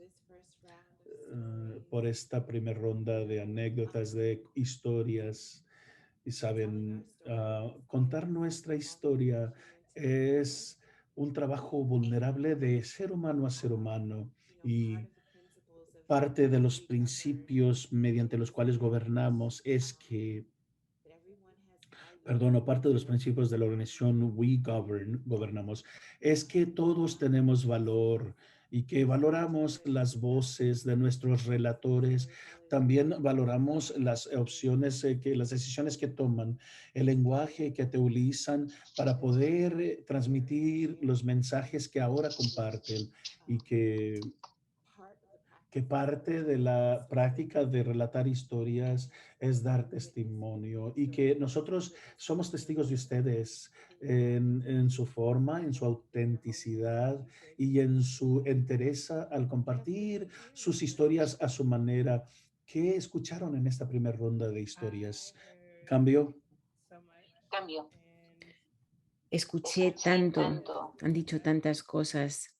por esta primera ronda de anécdotas, de historias. Y saben, contar nuestra historia es un trabajo vulnerable de ser humano a ser humano, y parte de los principios mediante los cuales gobernamos es que, perdón, parte de los principios de la organización gobernamos, es que todos tenemos valor y que valoramos las voces de nuestros relatores. También valoramos las opciones, las decisiones que toman, el lenguaje que te utilizan para poder transmitir los mensajes que ahora comparten, y que parte de la práctica de relatar historias es dar testimonio, y que nosotros somos testigos de ustedes en su forma, en su autenticidad y en su entereza al compartir sus historias a su manera. ¿Qué escucharon en esta primera ronda de historias? ¿Cambio? Escuché tanto, han dicho tantas cosas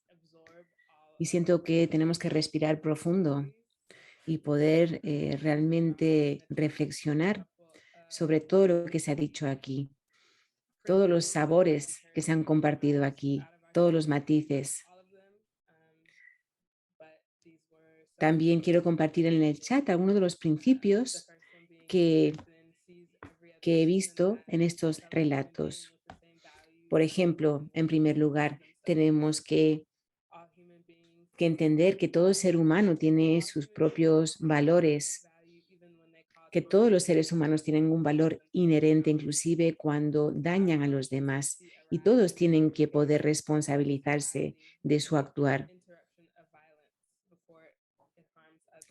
y siento que tenemos que respirar profundo y poder realmente reflexionar sobre todo lo que se ha dicho aquí, todos los sabores que se han compartido aquí, todos los matices. También quiero compartir en el chat algunos de los principios que he visto en estos relatos. Por ejemplo, en primer lugar, tenemos que entender que todo ser humano tiene sus propios valores, que todos los seres humanos tienen un valor inherente, inclusive cuando dañan a los demás, y todos tienen que poder responsabilizarse de su actuar.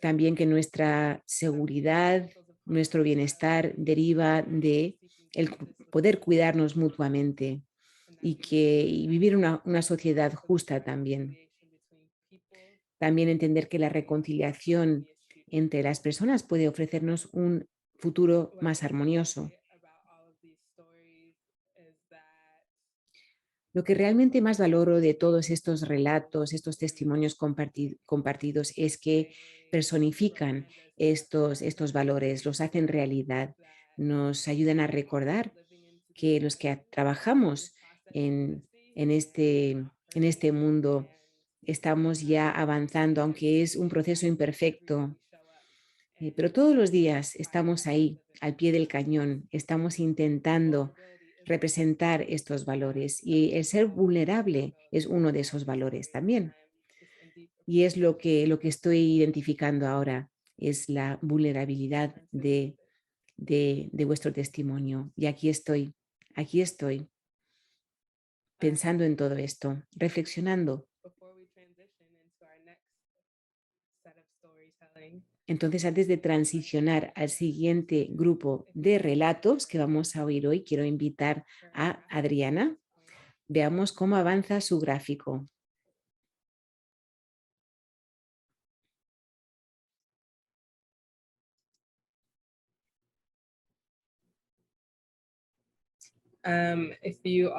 También que nuestra seguridad, nuestro bienestar deriva de el poder cuidarnos mutuamente y vivir una sociedad justa también. También entender que la reconciliación entre las personas puede ofrecernos un futuro más armonioso. Lo que realmente más valoro de todos estos relatos, estos testimonios compartidos, es que personifican estos valores, los hacen realidad, nos ayudan a recordar que los que trabajamos en este mundo estamos ya avanzando, aunque es un proceso imperfecto, pero todos los días estamos ahí, al pie del cañón, estamos intentando representar estos valores, y el ser vulnerable es uno de esos valores también. Y es lo que estoy identificando ahora, es la vulnerabilidad de vuestro testimonio. Y aquí estoy pensando en todo esto, reflexionando. Entonces, antes de transicionar al siguiente grupo de relatos que vamos a oír hoy, quiero invitar a Adriana. Veamos cómo avanza su gráfico. If you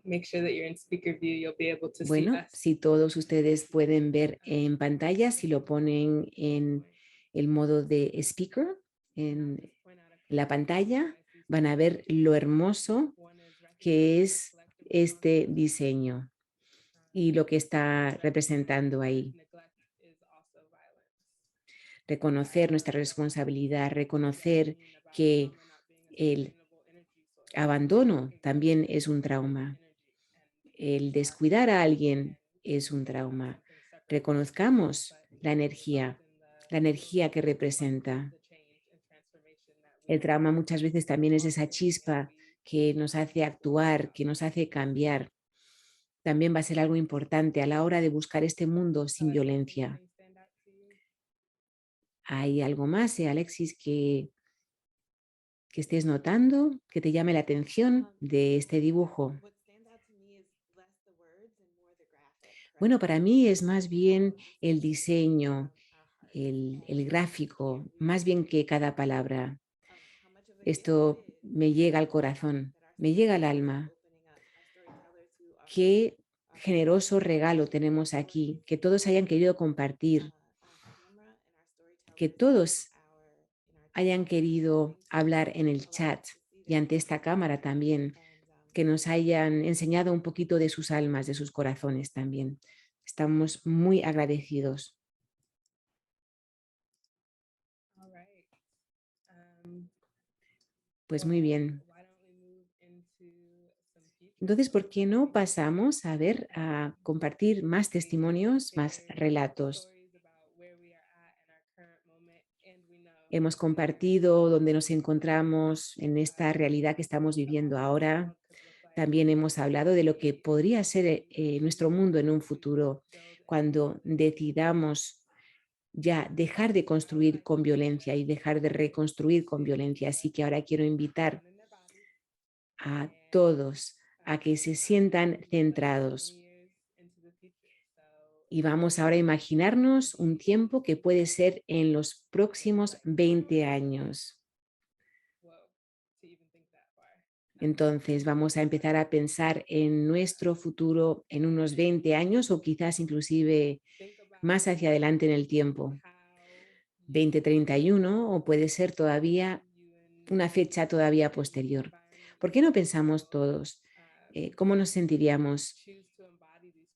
make sure that you're in speaker view, you'll be able to see Bueno, us. si todos ustedes pueden ver en pantalla, si lo ponen en el modo de speaker, en la pantalla, van a ver lo hermoso que es este diseño y lo que está representando ahí. Reconocer nuestra responsabilidad, reconocer que el abandono también es un trauma. El descuidar a alguien es un trauma. Reconozcamos la energía que representa. El trauma muchas veces también es esa chispa que nos hace actuar, que nos hace cambiar. También va a ser algo importante a la hora de buscar este mundo sin violencia. ¿Hay algo más, Alexis, que estés notando, que te llame la atención de este dibujo? Bueno, para mí es más bien el diseño, el gráfico, más bien que cada palabra. Esto me llega al corazón, me llega al alma. Qué generoso regalo tenemos aquí, que todos hayan querido compartir, que todos hayan querido hablar en el chat y ante esta cámara también, que nos hayan enseñado un poquito de sus almas, de sus corazones también. Estamos muy agradecidos. Pues muy bien. Entonces, ¿por qué no pasamos a compartir más testimonios, más relatos? Hemos compartido dónde nos encontramos en esta realidad que estamos viviendo ahora. También hemos hablado de lo que podría ser nuestro mundo en un futuro, cuando decidamos ya dejar de construir con violencia y dejar de reconstruir con violencia. Así que ahora quiero invitar a todos a que se sientan centrados. Y vamos ahora a imaginarnos un tiempo que puede ser en los próximos 20 años. Entonces vamos a empezar a pensar en nuestro futuro en unos 20 años o quizás inclusive más hacia adelante en el tiempo. 2031 o puede ser todavía una fecha todavía posterior. ¿Por qué no pensamos todos cómo nos sentiríamos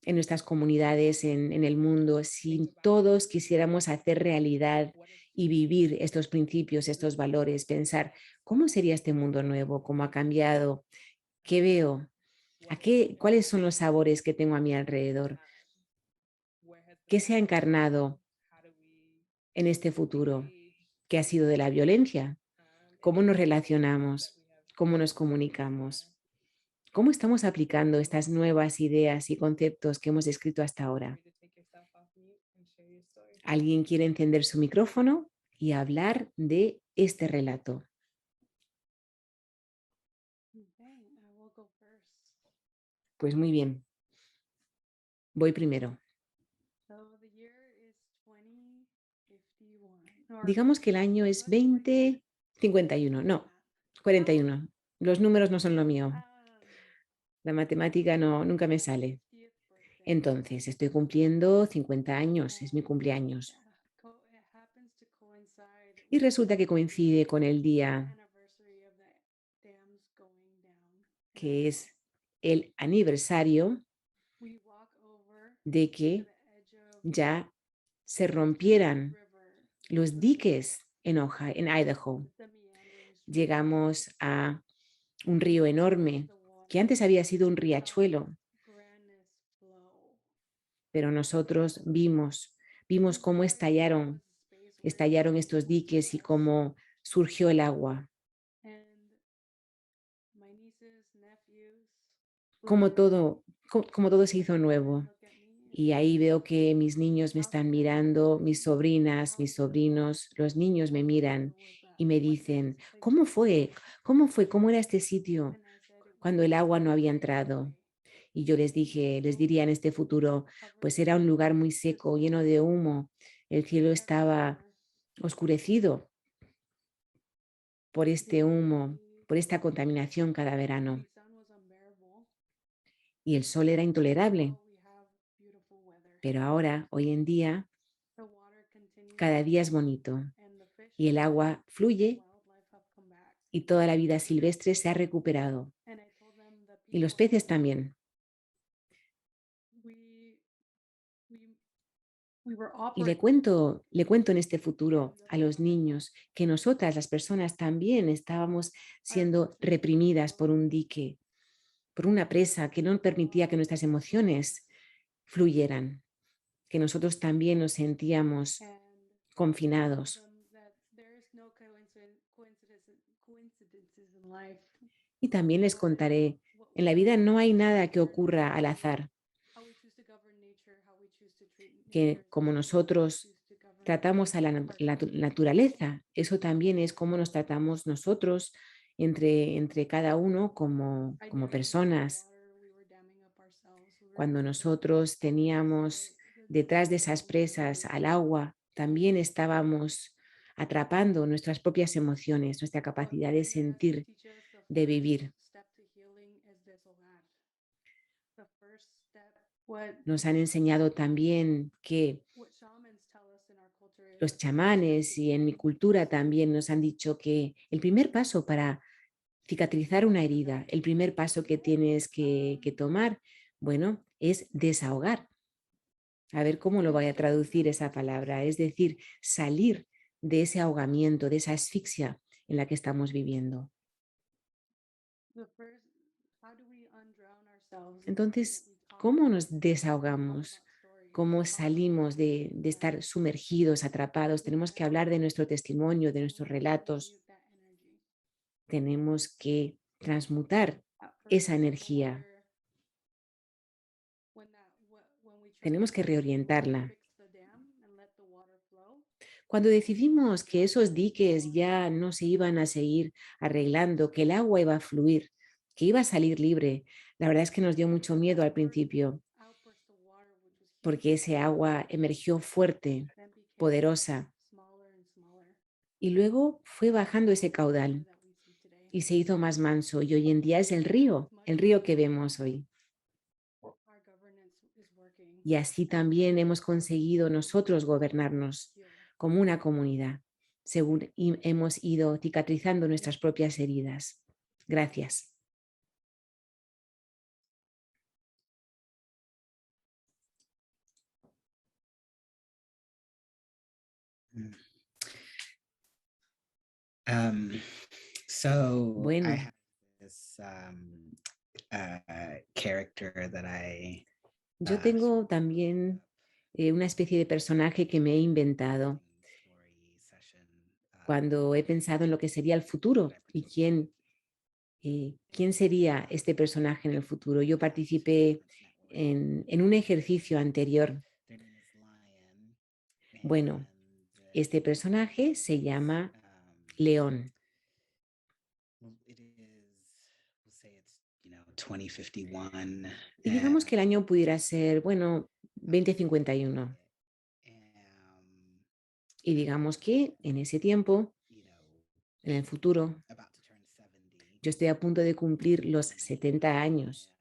en nuestras comunidades, en el mundo, si todos quisiéramos hacer realidad y vivir estos principios, estos valores, pensar cómo sería este mundo nuevo, cómo ha cambiado, qué veo, cuáles son los sabores que tengo a mi alrededor, qué se ha encarnado en este futuro, qué ha sido de la violencia, cómo nos relacionamos, cómo nos comunicamos. ¿Cómo estamos aplicando estas nuevas ideas y conceptos que hemos descrito hasta ahora? ¿Alguien quiere encender su micrófono y hablar de este relato? Pues muy bien. Voy primero. Digamos que el año es 2051, no, 41. Los números no son lo mío. La matemática nunca me sale. Entonces, estoy cumpliendo 50 años, es mi cumpleaños. Y resulta que coincide con el día que es el aniversario de que ya se rompieran los diques en Idaho. Llegamos a un río enorme que antes había sido un riachuelo, pero nosotros vimos cómo estallaron estos diques y cómo surgió el agua. Como todo se hizo nuevo. Y ahí veo que mis niños me están mirando, mis sobrinas, mis sobrinos, los niños me miran y me dicen, ¿cómo fue? ¿Cómo era este sitio cuando el agua no había entrado? Y yo les diría en este futuro, pues era un lugar muy seco, lleno de humo. El cielo estaba oscurecido por este humo, por esta contaminación cada verano. The sun was unbearable. Y el sol era intolerable. Now we have beautiful weather. Pero ahora, hoy en día, The water continues cada día to es flow, bonito and the fish y el agua fluye wildlife have come back. y toda la vida silvestre se ha recuperado. And I told them the Y los people peces también. we we were Y le operating cuento en este futuro a los niños que nosotras, las personas, también estábamos siendo reprimidas por un dique, por una presa que no permitía que nuestras emociones fluyeran, que nosotros también nos sentíamos and confinados. them that there is no coincidences in life. Y también les contaré, en la vida no hay nada que ocurra al azar, How we choose to govern nature, how we choose to treat que nature, como how we nosotros choose to govern tratamos a la naturaleza, eso también es cómo nos tratamos nosotros entre cada uno como I nearly personas. water, we were damming up ourselves, we were Cuando doing nosotros teníamos detrás de esas presas al agua, también estábamos atrapando nuestras propias emociones, nuestra capacidad de sentir, de vivir. Nos han enseñado también que los chamanes y en mi cultura también nos han dicho que el primer paso para cicatrizar una herida, el primer paso que tienes que tomar, bueno, es desahogar. A ver cómo lo voy a traducir esa palabra, es decir, salir de ese ahogamiento, de esa asfixia en la que estamos viviendo. Entonces, ¿cómo nos desahogamos? ¿Cómo salimos de estar sumergidos, atrapados? Tenemos que hablar de nuestro testimonio, de nuestros relatos. Tenemos que transmutar esa energía. Tenemos que reorientarla. Cuando decidimos que esos diques ya no se iban a seguir arreglando, que el agua iba a fluir, que iba a salir libre, la verdad es que nos dio mucho miedo al principio, porque ese agua emergió fuerte, poderosa, y luego fue bajando ese caudal y se hizo más manso, y hoy en día es el río que vemos hoy. Y así también hemos conseguido nosotros gobernarnos como una comunidad, según hemos ido cicatrizando nuestras propias heridas. Gracias. So Bueno. I have this character that Yo tengo también una especie de personaje que me he inventado cuando he pensado en lo que sería el futuro y quién sería este personaje en el futuro. Yo participé en un ejercicio anterior. Bueno, este personaje se llama León. Y digamos que el año pudiera ser, bueno, 2051. Y digamos que en ese tiempo, en el futuro, yo estoy a punto de cumplir los 70 años.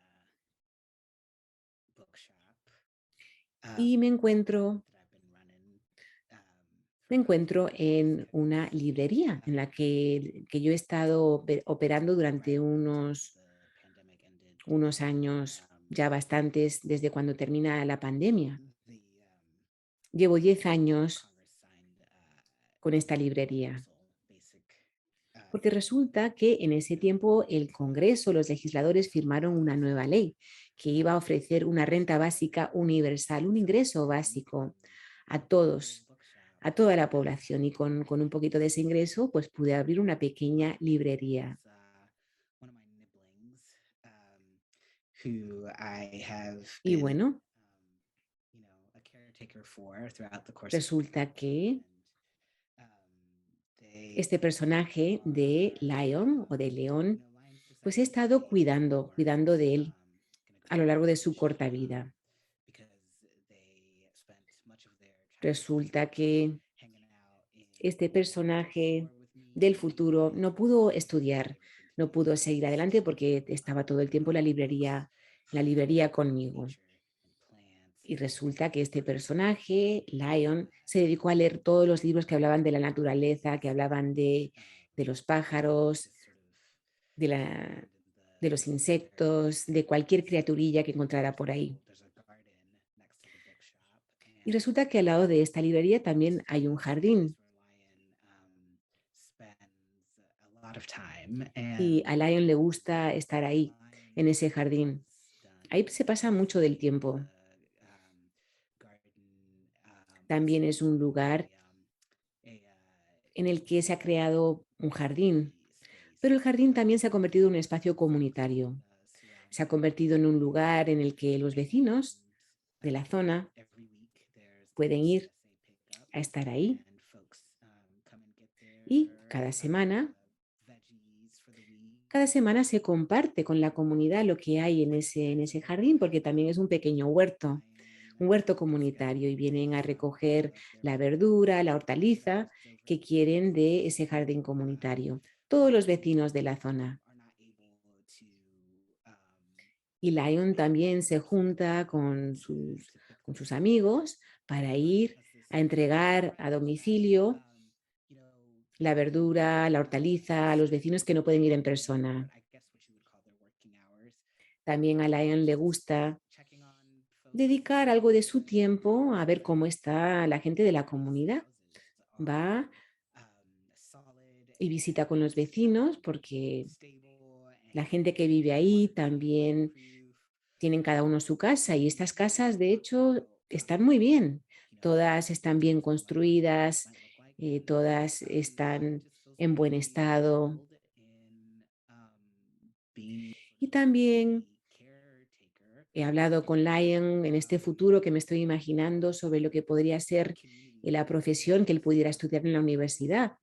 Y me encuentro en una librería en la que yo he estado operando durante unos años, ya bastantes, desde cuando termina la pandemia. Llevo 10 años con esta librería, porque resulta que en ese tiempo el Congreso, los legisladores firmaron una nueva ley que iba a ofrecer una renta básica universal, un ingreso básico a todos, a toda la población, y con un poquito de ese ingreso pues pude abrir una pequeña librería. Y bueno, resulta que este personaje de Lion o de León, pues he estado cuidando de él a lo largo de su corta vida. Resulta que este personaje del futuro no pudo estudiar, no pudo seguir adelante porque estaba todo el tiempo en la librería conmigo. Y resulta que este personaje, Lion, se dedicó a leer todos los libros que hablaban de la naturaleza, que hablaban de los pájaros, de los insectos, de cualquier criaturilla que encontrara por ahí. Y resulta que al lado de esta librería también hay un jardín. Y a Lion le gusta estar ahí, en ese jardín. Ahí se pasa mucho del tiempo. También es un lugar en el que se ha creado un jardín, pero el jardín también se ha convertido en un espacio comunitario. Se ha convertido en un lugar en el que los vecinos de la zona pueden ir a estar ahí y cada semana se comparte con la comunidad lo que hay en ese jardín, porque también es un pequeño huerto, un huerto comunitario, y vienen a recoger la verdura, la hortaliza que quieren de ese jardín comunitario, todos los vecinos de la zona. Y Lion también se junta con sus amigos para ir a entregar a domicilio la verdura, la hortaliza a los vecinos que no pueden ir en persona. También a Lion le gusta dedicar algo de su tiempo a ver cómo está la gente de la comunidad. Va y visita con los vecinos porque la gente que vive ahí también tienen cada uno su casa, y estas casas, de hecho, están muy bien. Todas están bien construidas, todas están en buen estado. Y también he hablado con Lion en este futuro que me estoy imaginando sobre lo que podría ser la profesión que él pudiera estudiar en la universidad.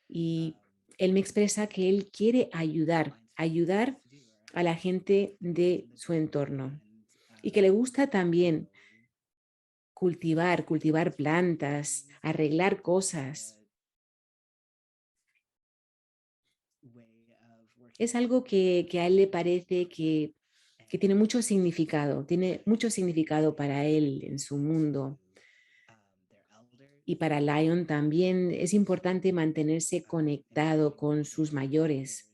Y él me expresa que él quiere ayudar a la gente de su entorno, y que le gusta también cultivar plantas, arreglar cosas. Es algo que a él le parece que tiene mucho significado para él en su mundo. Y para Lion también es importante mantenerse conectado con sus mayores,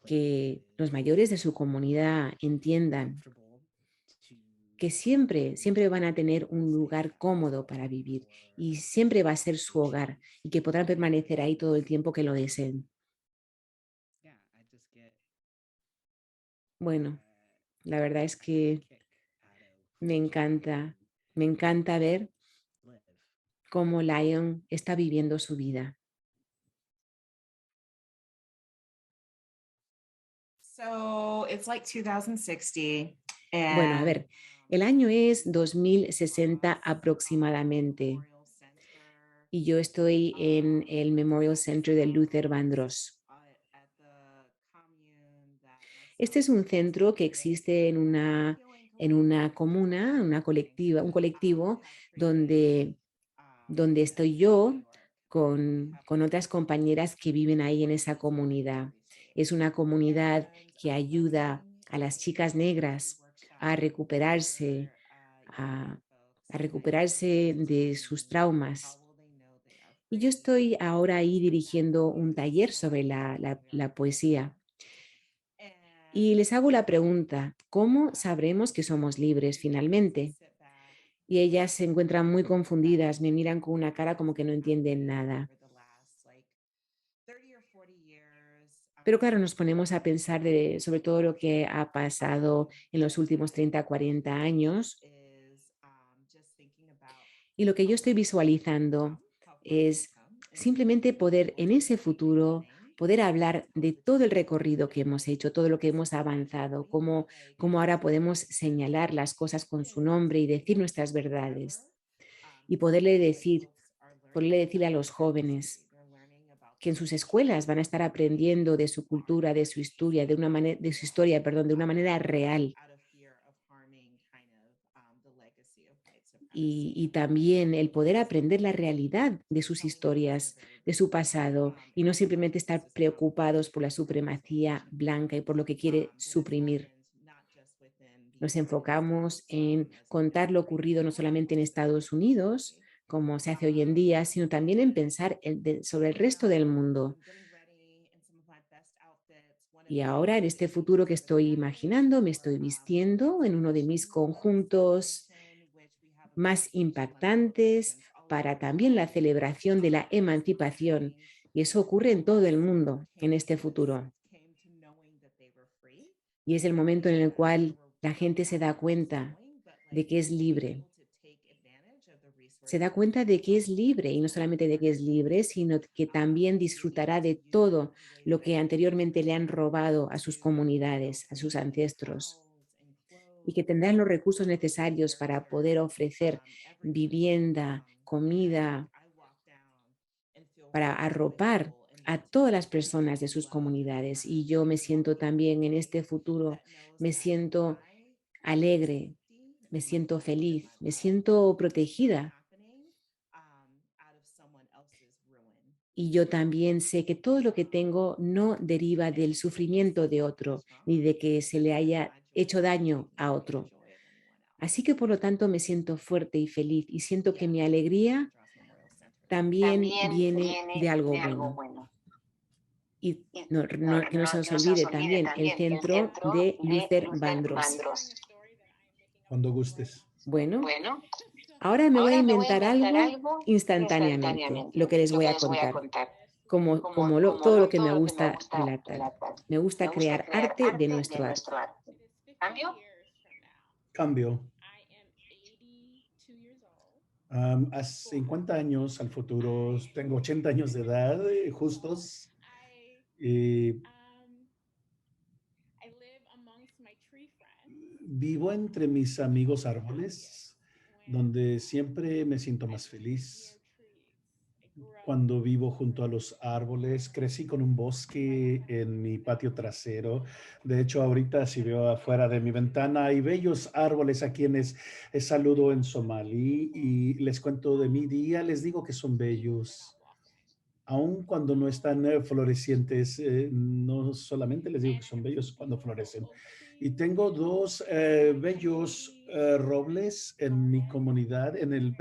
que los mayores de su comunidad entiendan que siempre van a tener un lugar cómodo para vivir, y siempre va a ser su hogar, y que podrán permanecer ahí todo el tiempo que lo deseen. Bueno, la verdad es que me encanta ver cómo Lion está viviendo su vida. So it's like 2060. Bueno, a ver, el año es 2060 aproximadamente, y yo estoy en el Memorial Center de Luther Vandross. Este es un centro que existe en una comuna, un colectivo donde estoy yo con otras compañeras que viven ahí en esa comunidad. Es una comunidad que ayuda a las chicas negras a recuperarse, a recuperarse de sus traumas. Y yo estoy ahora ahí dirigiendo un taller sobre la poesía. Y les hago la pregunta: ¿cómo sabremos que somos libres finalmente? Y ellas se encuentran muy confundidas, me miran con una cara como que no entienden nada. Pero claro, nos ponemos a pensar sobre todo lo que ha pasado en los últimos 30, 40 años. Y lo que yo estoy visualizando es simplemente poder en ese futuro poder hablar de todo el recorrido que hemos hecho, todo lo que hemos avanzado, cómo ahora podemos señalar las cosas con su nombre y decir nuestras verdades. Y poderle decir a los jóvenes que en sus escuelas van a estar aprendiendo de su cultura, de su historia, de una manera real. y también el poder aprender la realidad de sus historias, de su pasado, y no simplemente estar preocupados por la supremacía blanca y por lo que quiere suprimir. Nos enfocamos en contar lo ocurrido no solamente en Estados Unidos, como se hace hoy en día, sino también en pensar sobre el resto del mundo. Y ahora, en este futuro que estoy imaginando, me estoy vistiendo en uno de mis conjuntos más impactantes para también la celebración de la emancipación. Y eso ocurre en todo el mundo en este futuro. Y es el momento en el cual la gente se da cuenta de que es libre. Se da cuenta de que es libre, y no solamente de que es libre, sino que también disfrutará de todo lo que anteriormente le han robado a sus comunidades, a sus ancestros, y que tendrán los recursos necesarios para poder ofrecer vivienda, comida, para arropar a todas las personas de sus comunidades. Y yo me siento también en este futuro, me siento alegre, me siento feliz, me siento protegida. Y yo también sé que todo lo que tengo no deriva del sufrimiento de otro, ni de que se le haya hecho daño a otro. Así que por lo tanto me siento fuerte y feliz y siento que mi alegría también viene de algo bueno. Y que no se nos olvide también el centro de Luther Vandross. Cuando gustes. Bueno, ahora me voy a inventar algo instantáneamente, lo que les voy a contar, todo lo que me gusta relatar. Me gusta crear arte de nuestro arte. Cambio. A 50 años al futuro, tengo 80 años de edad, justos. Y vivo entre mis amigos árboles, donde siempre me siento más feliz. Cuando vivo junto a los árboles, crecí con un bosque en mi patio trasero. De hecho, ahorita si veo afuera de mi ventana, hay bellos árboles a quienes saludo en somalí y les cuento de mi día, les digo que son bellos. Aun cuando no están florecientes, no solamente les digo que son bellos cuando florecen. Y tengo dos bellos robles en mi comunidad, el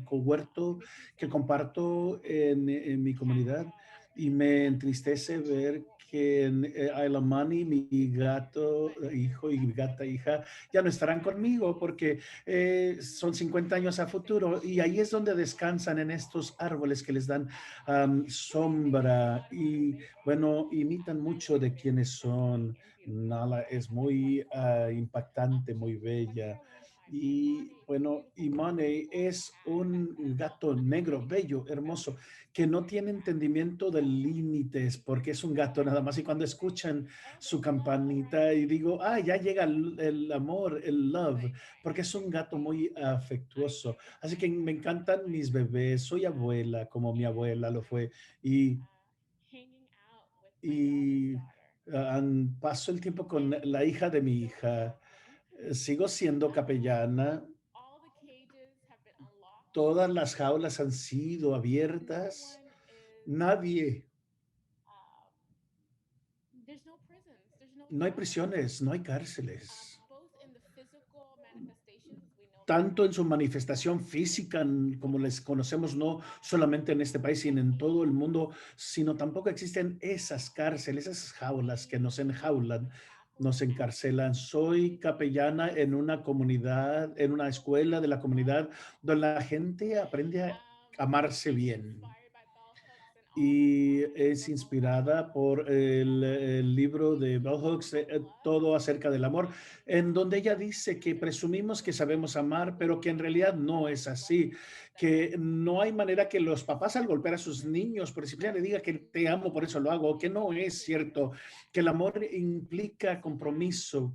huerto que comparto en mi comunidad. Y me entristece ver que en Ailamani, mi gato, hijo y gata hija, ya no estarán conmigo porque son 50 años a futuro. Y ahí es donde descansan en estos árboles que les dan sombra y bueno, imitan mucho de quienes son. Nala es muy impactante, muy bella. Y bueno, Imane es un gato negro, bello, hermoso, que no tiene entendimiento de límites porque es un gato nada más. Y cuando escuchan su campanita y digo, ya llega el amor, el love, porque es un gato muy afectuoso. Así que me encantan mis bebés. Soy abuela, como mi abuela lo fue. Y, y paso el tiempo con la hija de mi hija. Sigo siendo capellana. Todas las jaulas han sido abiertas. Nadie. No hay prisiones, no hay cárceles. Tanto en su manifestación física, como les conocemos, no solamente en este país, sino en todo el mundo, sino tampoco existen esas cárceles, esas jaulas que nos enjaulan, nos encarcelan. Soy capellana en una comunidad, en una escuela de la comunidad, donde la gente aprende a amarse bien. Y es inspirada por el libro de Bell Hooks, Todo acerca del amor, en donde ella dice que presumimos que sabemos amar, pero que en realidad no es así, que no hay manera que los papás al golpear a sus niños, por ejemplo, le diga que te amo, por eso lo hago, que no es cierto, que el amor implica compromiso,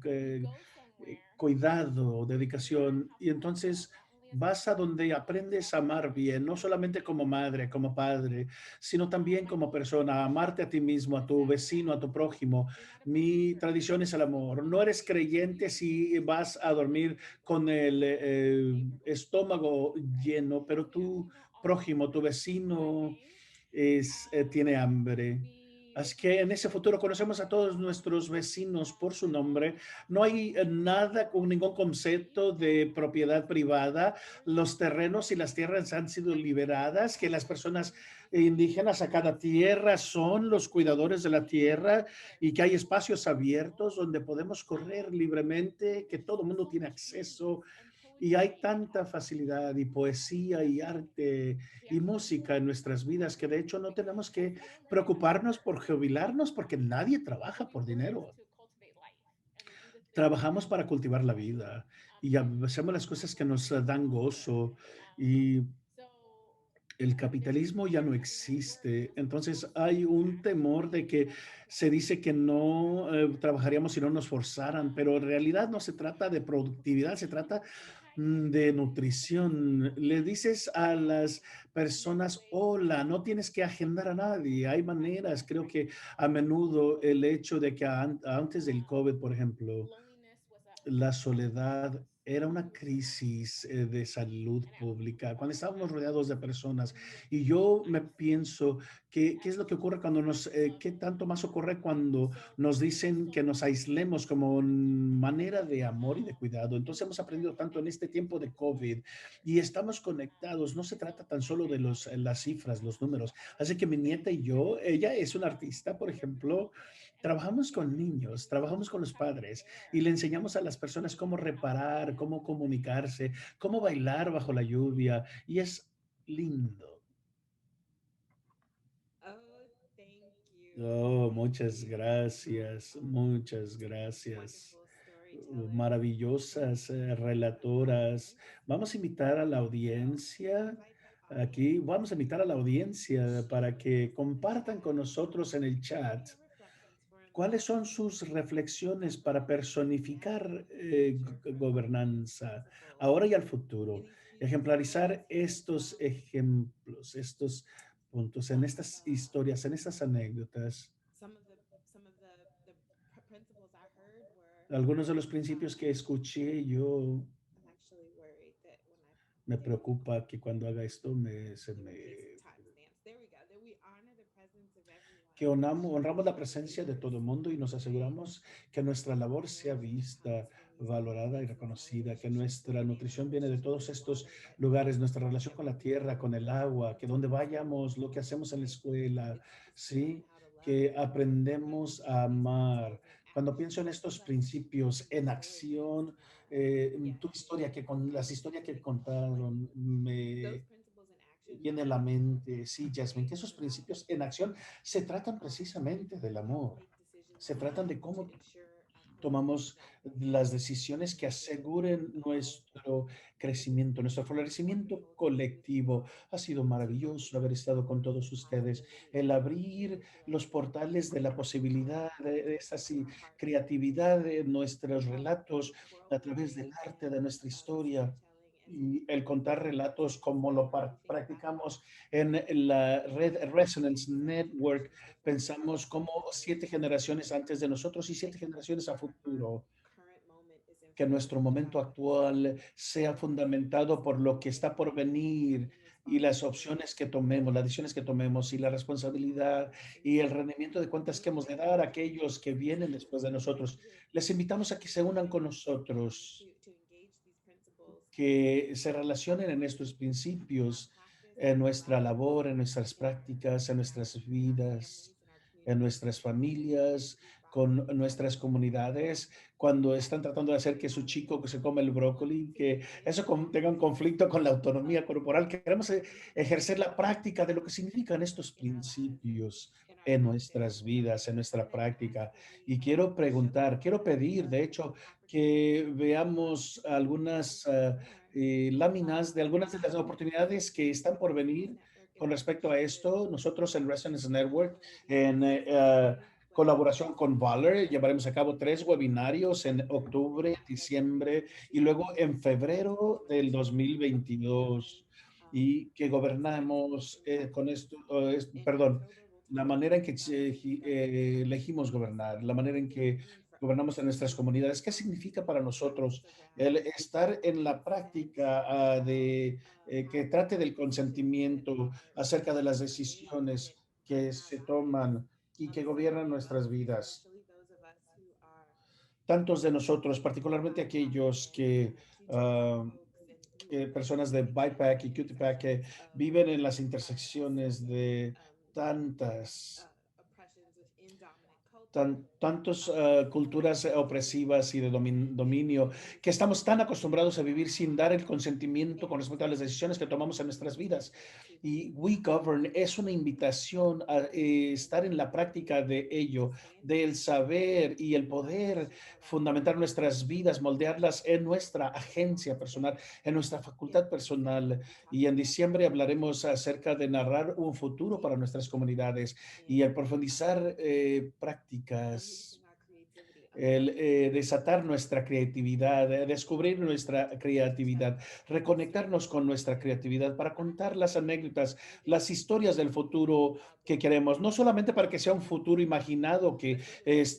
cuidado, dedicación, y entonces Vas a donde aprendes a amar bien, no solamente como madre, como padre, sino también como persona, a amarte a ti mismo, a tu vecino, a tu prójimo. Mi tradición es el amor. No eres creyente si vas a dormir con el estómago lleno, pero tu prójimo, tu vecino, tiene hambre. Así que en ese futuro conocemos a todos nuestros vecinos por su nombre. No hay nada con ningún concepto de propiedad privada. Los terrenos y las tierras han sido liberadas, que las personas indígenas a cada tierra son los cuidadores de la tierra y que hay espacios abiertos donde podemos correr libremente, que todo el mundo tiene acceso y hay tanta facilidad y poesía y arte y música en nuestras vidas que de hecho no tenemos que preocuparnos por jubilarnos porque nadie trabaja por dinero. Trabajamos para cultivar la vida y hacemos las cosas que nos dan gozo y el capitalismo ya no existe. Entonces hay un temor de que se dice que no trabajaríamos si no nos forzaran, pero en realidad no se trata de productividad, se trata de nutrición. Le dices a las personas, hola, no tienes que agendar a nadie. Hay maneras, creo que a menudo el hecho de que antes del COVID, por ejemplo, la soledad era una crisis de salud pública, cuando estábamos rodeados de personas. Y yo me pienso, ¿qué es lo que ocurre cuando qué tanto más ocurre cuando nos dicen que nos aislemos como manera de amor y de cuidado? Entonces hemos aprendido tanto en este tiempo de COVID y estamos conectados. No se trata tan solo de las cifras, los números. Así que mi nieta y yo, ella es una artista, por ejemplo, trabajamos con niños, trabajamos con los padres y le enseñamos a las personas cómo reparar, cómo comunicarse, cómo bailar bajo la lluvia. Y es lindo. Oh, thank Oh, you. muchas gracias, muchas gracias. Maravillosas relatoras. Vamos a invitar a la audiencia aquí, vamos a invitar a la audiencia para que compartan con nosotros en el chat cuáles son sus reflexiones para personificar gobernanza ahora y al futuro. Ejemplarizar estos ejemplos, estos puntos, en estas historias, en estas anécdotas. Algunos de los principios que escuché yo, me preocupa que cuando haga esto que honramos la presencia de todo el mundo y nos aseguramos que nuestra labor sea vista, valorada y reconocida, que nuestra nutrición viene de todos estos lugares, nuestra relación con la tierra, con el agua, que donde vayamos, lo que hacemos en la escuela, ¿sí? Que aprendemos a amar. Cuando pienso en estos principios en acción, las historias que contaron me viene a la mente, sí, Jasmine, que esos principios en acción se tratan precisamente del amor. Se tratan de cómo tomamos las decisiones que aseguren nuestro crecimiento, nuestro florecimiento colectivo. Ha sido maravilloso haber estado con todos ustedes, el abrir los portales de la posibilidad de esa creatividad de nuestros relatos a través del arte de nuestra historia y el contar relatos como lo practicamos en la red Resonance Network. Pensamos como 7 generaciones antes de nosotros y 7 generaciones a futuro. Que nuestro momento actual sea fundamentado por lo que está por venir y las opciones que tomemos, las decisiones que tomemos y la responsabilidad y el rendimiento de cuentas que hemos de dar a aquellos que vienen después de nosotros. Les invitamos a que se unan con nosotros, que se relacionen en estos principios, en nuestra labor, en nuestras prácticas, en nuestras vidas, en nuestras familias, con nuestras comunidades, cuando están tratando de hacer que su chico que se come el brócoli, que eso tenga un conflicto con la autonomía corporal. Queremos ejercer la práctica de lo que significan estos principios en nuestras vidas, en nuestra práctica. Y quiero preguntar, quiero pedir, de hecho, que veamos algunas láminas de algunas de las oportunidades que están por venir con respecto a esto. Nosotros en Resonance Network, en colaboración con Valor. Llevaremos a cabo 3 webinarios en octubre, diciembre y luego en febrero del 2022. Y que gobernamos con esto, perdón, la manera en que elegimos gobernar, la manera en que gobernamos en nuestras comunidades. ¿Qué significa para nosotros el estar en la práctica de que trate del consentimiento acerca de las decisiones que se toman y que gobiernan nuestras vidas? Tantos de nosotros, particularmente aquellos que personas de BIPAC y QTPAC que viven en las intersecciones de tantas tantas culturas opresivas y de dominio, que estamos tan acostumbrados a vivir sin dar el consentimiento con respecto a las decisiones que tomamos en nuestras vidas. Y We Govern es una invitación a estar en la práctica de ello, del saber y el poder fundamentar nuestras vidas, moldearlas en nuestra agencia personal, en nuestra facultad personal. Y en diciembre hablaremos acerca de narrar un futuro para nuestras comunidades y el profundizar prácticas, el desatar nuestra creatividad, descubrir nuestra creatividad, reconectarnos con nuestra creatividad para contar las anécdotas, las historias del futuro que queremos, no solamente para que sea un futuro imaginado que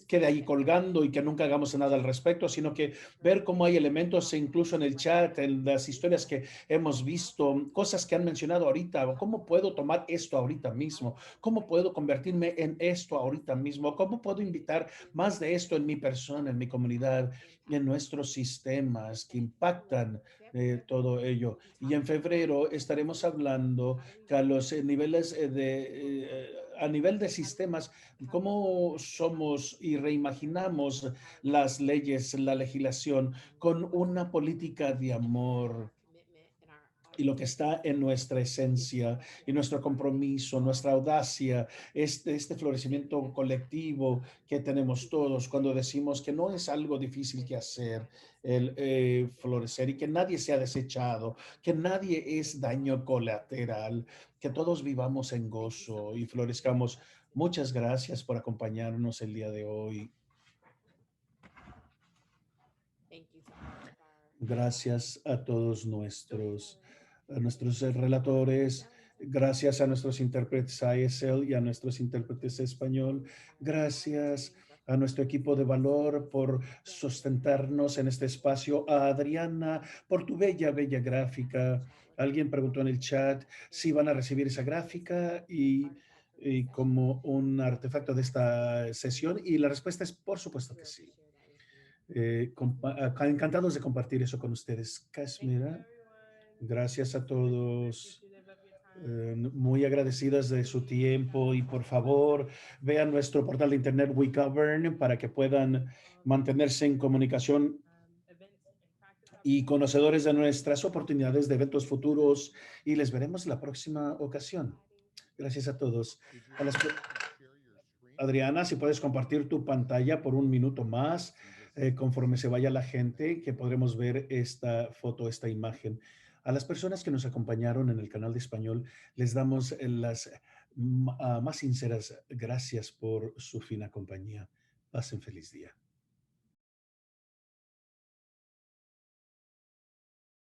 quede ahí colgando y que nunca hagamos nada al respecto, sino que ver cómo hay elementos incluso en el chat, en las historias que hemos visto, cosas que han mencionado ahorita, cómo puedo tomar esto ahorita mismo, cómo puedo convertirme en esto ahorita mismo, cómo puedo invitar más de esto en mi persona, en mi comunidad, en nuestros sistemas que impactan todo ello. Y en febrero estaremos hablando que a los niveles a nivel de sistemas, cómo somos y reimaginamos las leyes, la legislación con una política de amor y lo que está en nuestra esencia y nuestro compromiso, nuestra audacia, este florecimiento colectivo que tenemos todos cuando decimos que no es algo difícil que hacer el florecer y que nadie se ha desechado, que nadie es daño colateral, que todos vivamos en gozo y florezcamos. Muchas gracias por acompañarnos el día de hoy. Gracias a todos nuestros relatores, gracias a nuestros intérpretes ISL y a nuestros intérpretes español, gracias a nuestro equipo de valor por sustentarnos en este espacio, a Adriana por tu bella gráfica. Alguien preguntó en el chat si van a recibir esa gráfica y como un artefacto de esta sesión, y la respuesta es por supuesto que sí. Encantados de compartir eso con ustedes. Kashmira, gracias a todos. Muy agradecidas de su tiempo y por favor vean nuestro portal de internet WeGovern para que puedan mantenerse en comunicación y conocedores de nuestras oportunidades de eventos futuros, y les veremos la próxima ocasión. Gracias a todos. Adriana, si puedes compartir tu pantalla por un minuto más, conforme se vaya la gente, que podremos ver esta foto, esta imagen. A las personas que nos acompañaron en el canal de español, les damos las más sinceras gracias por su fina compañía. Pasen feliz día.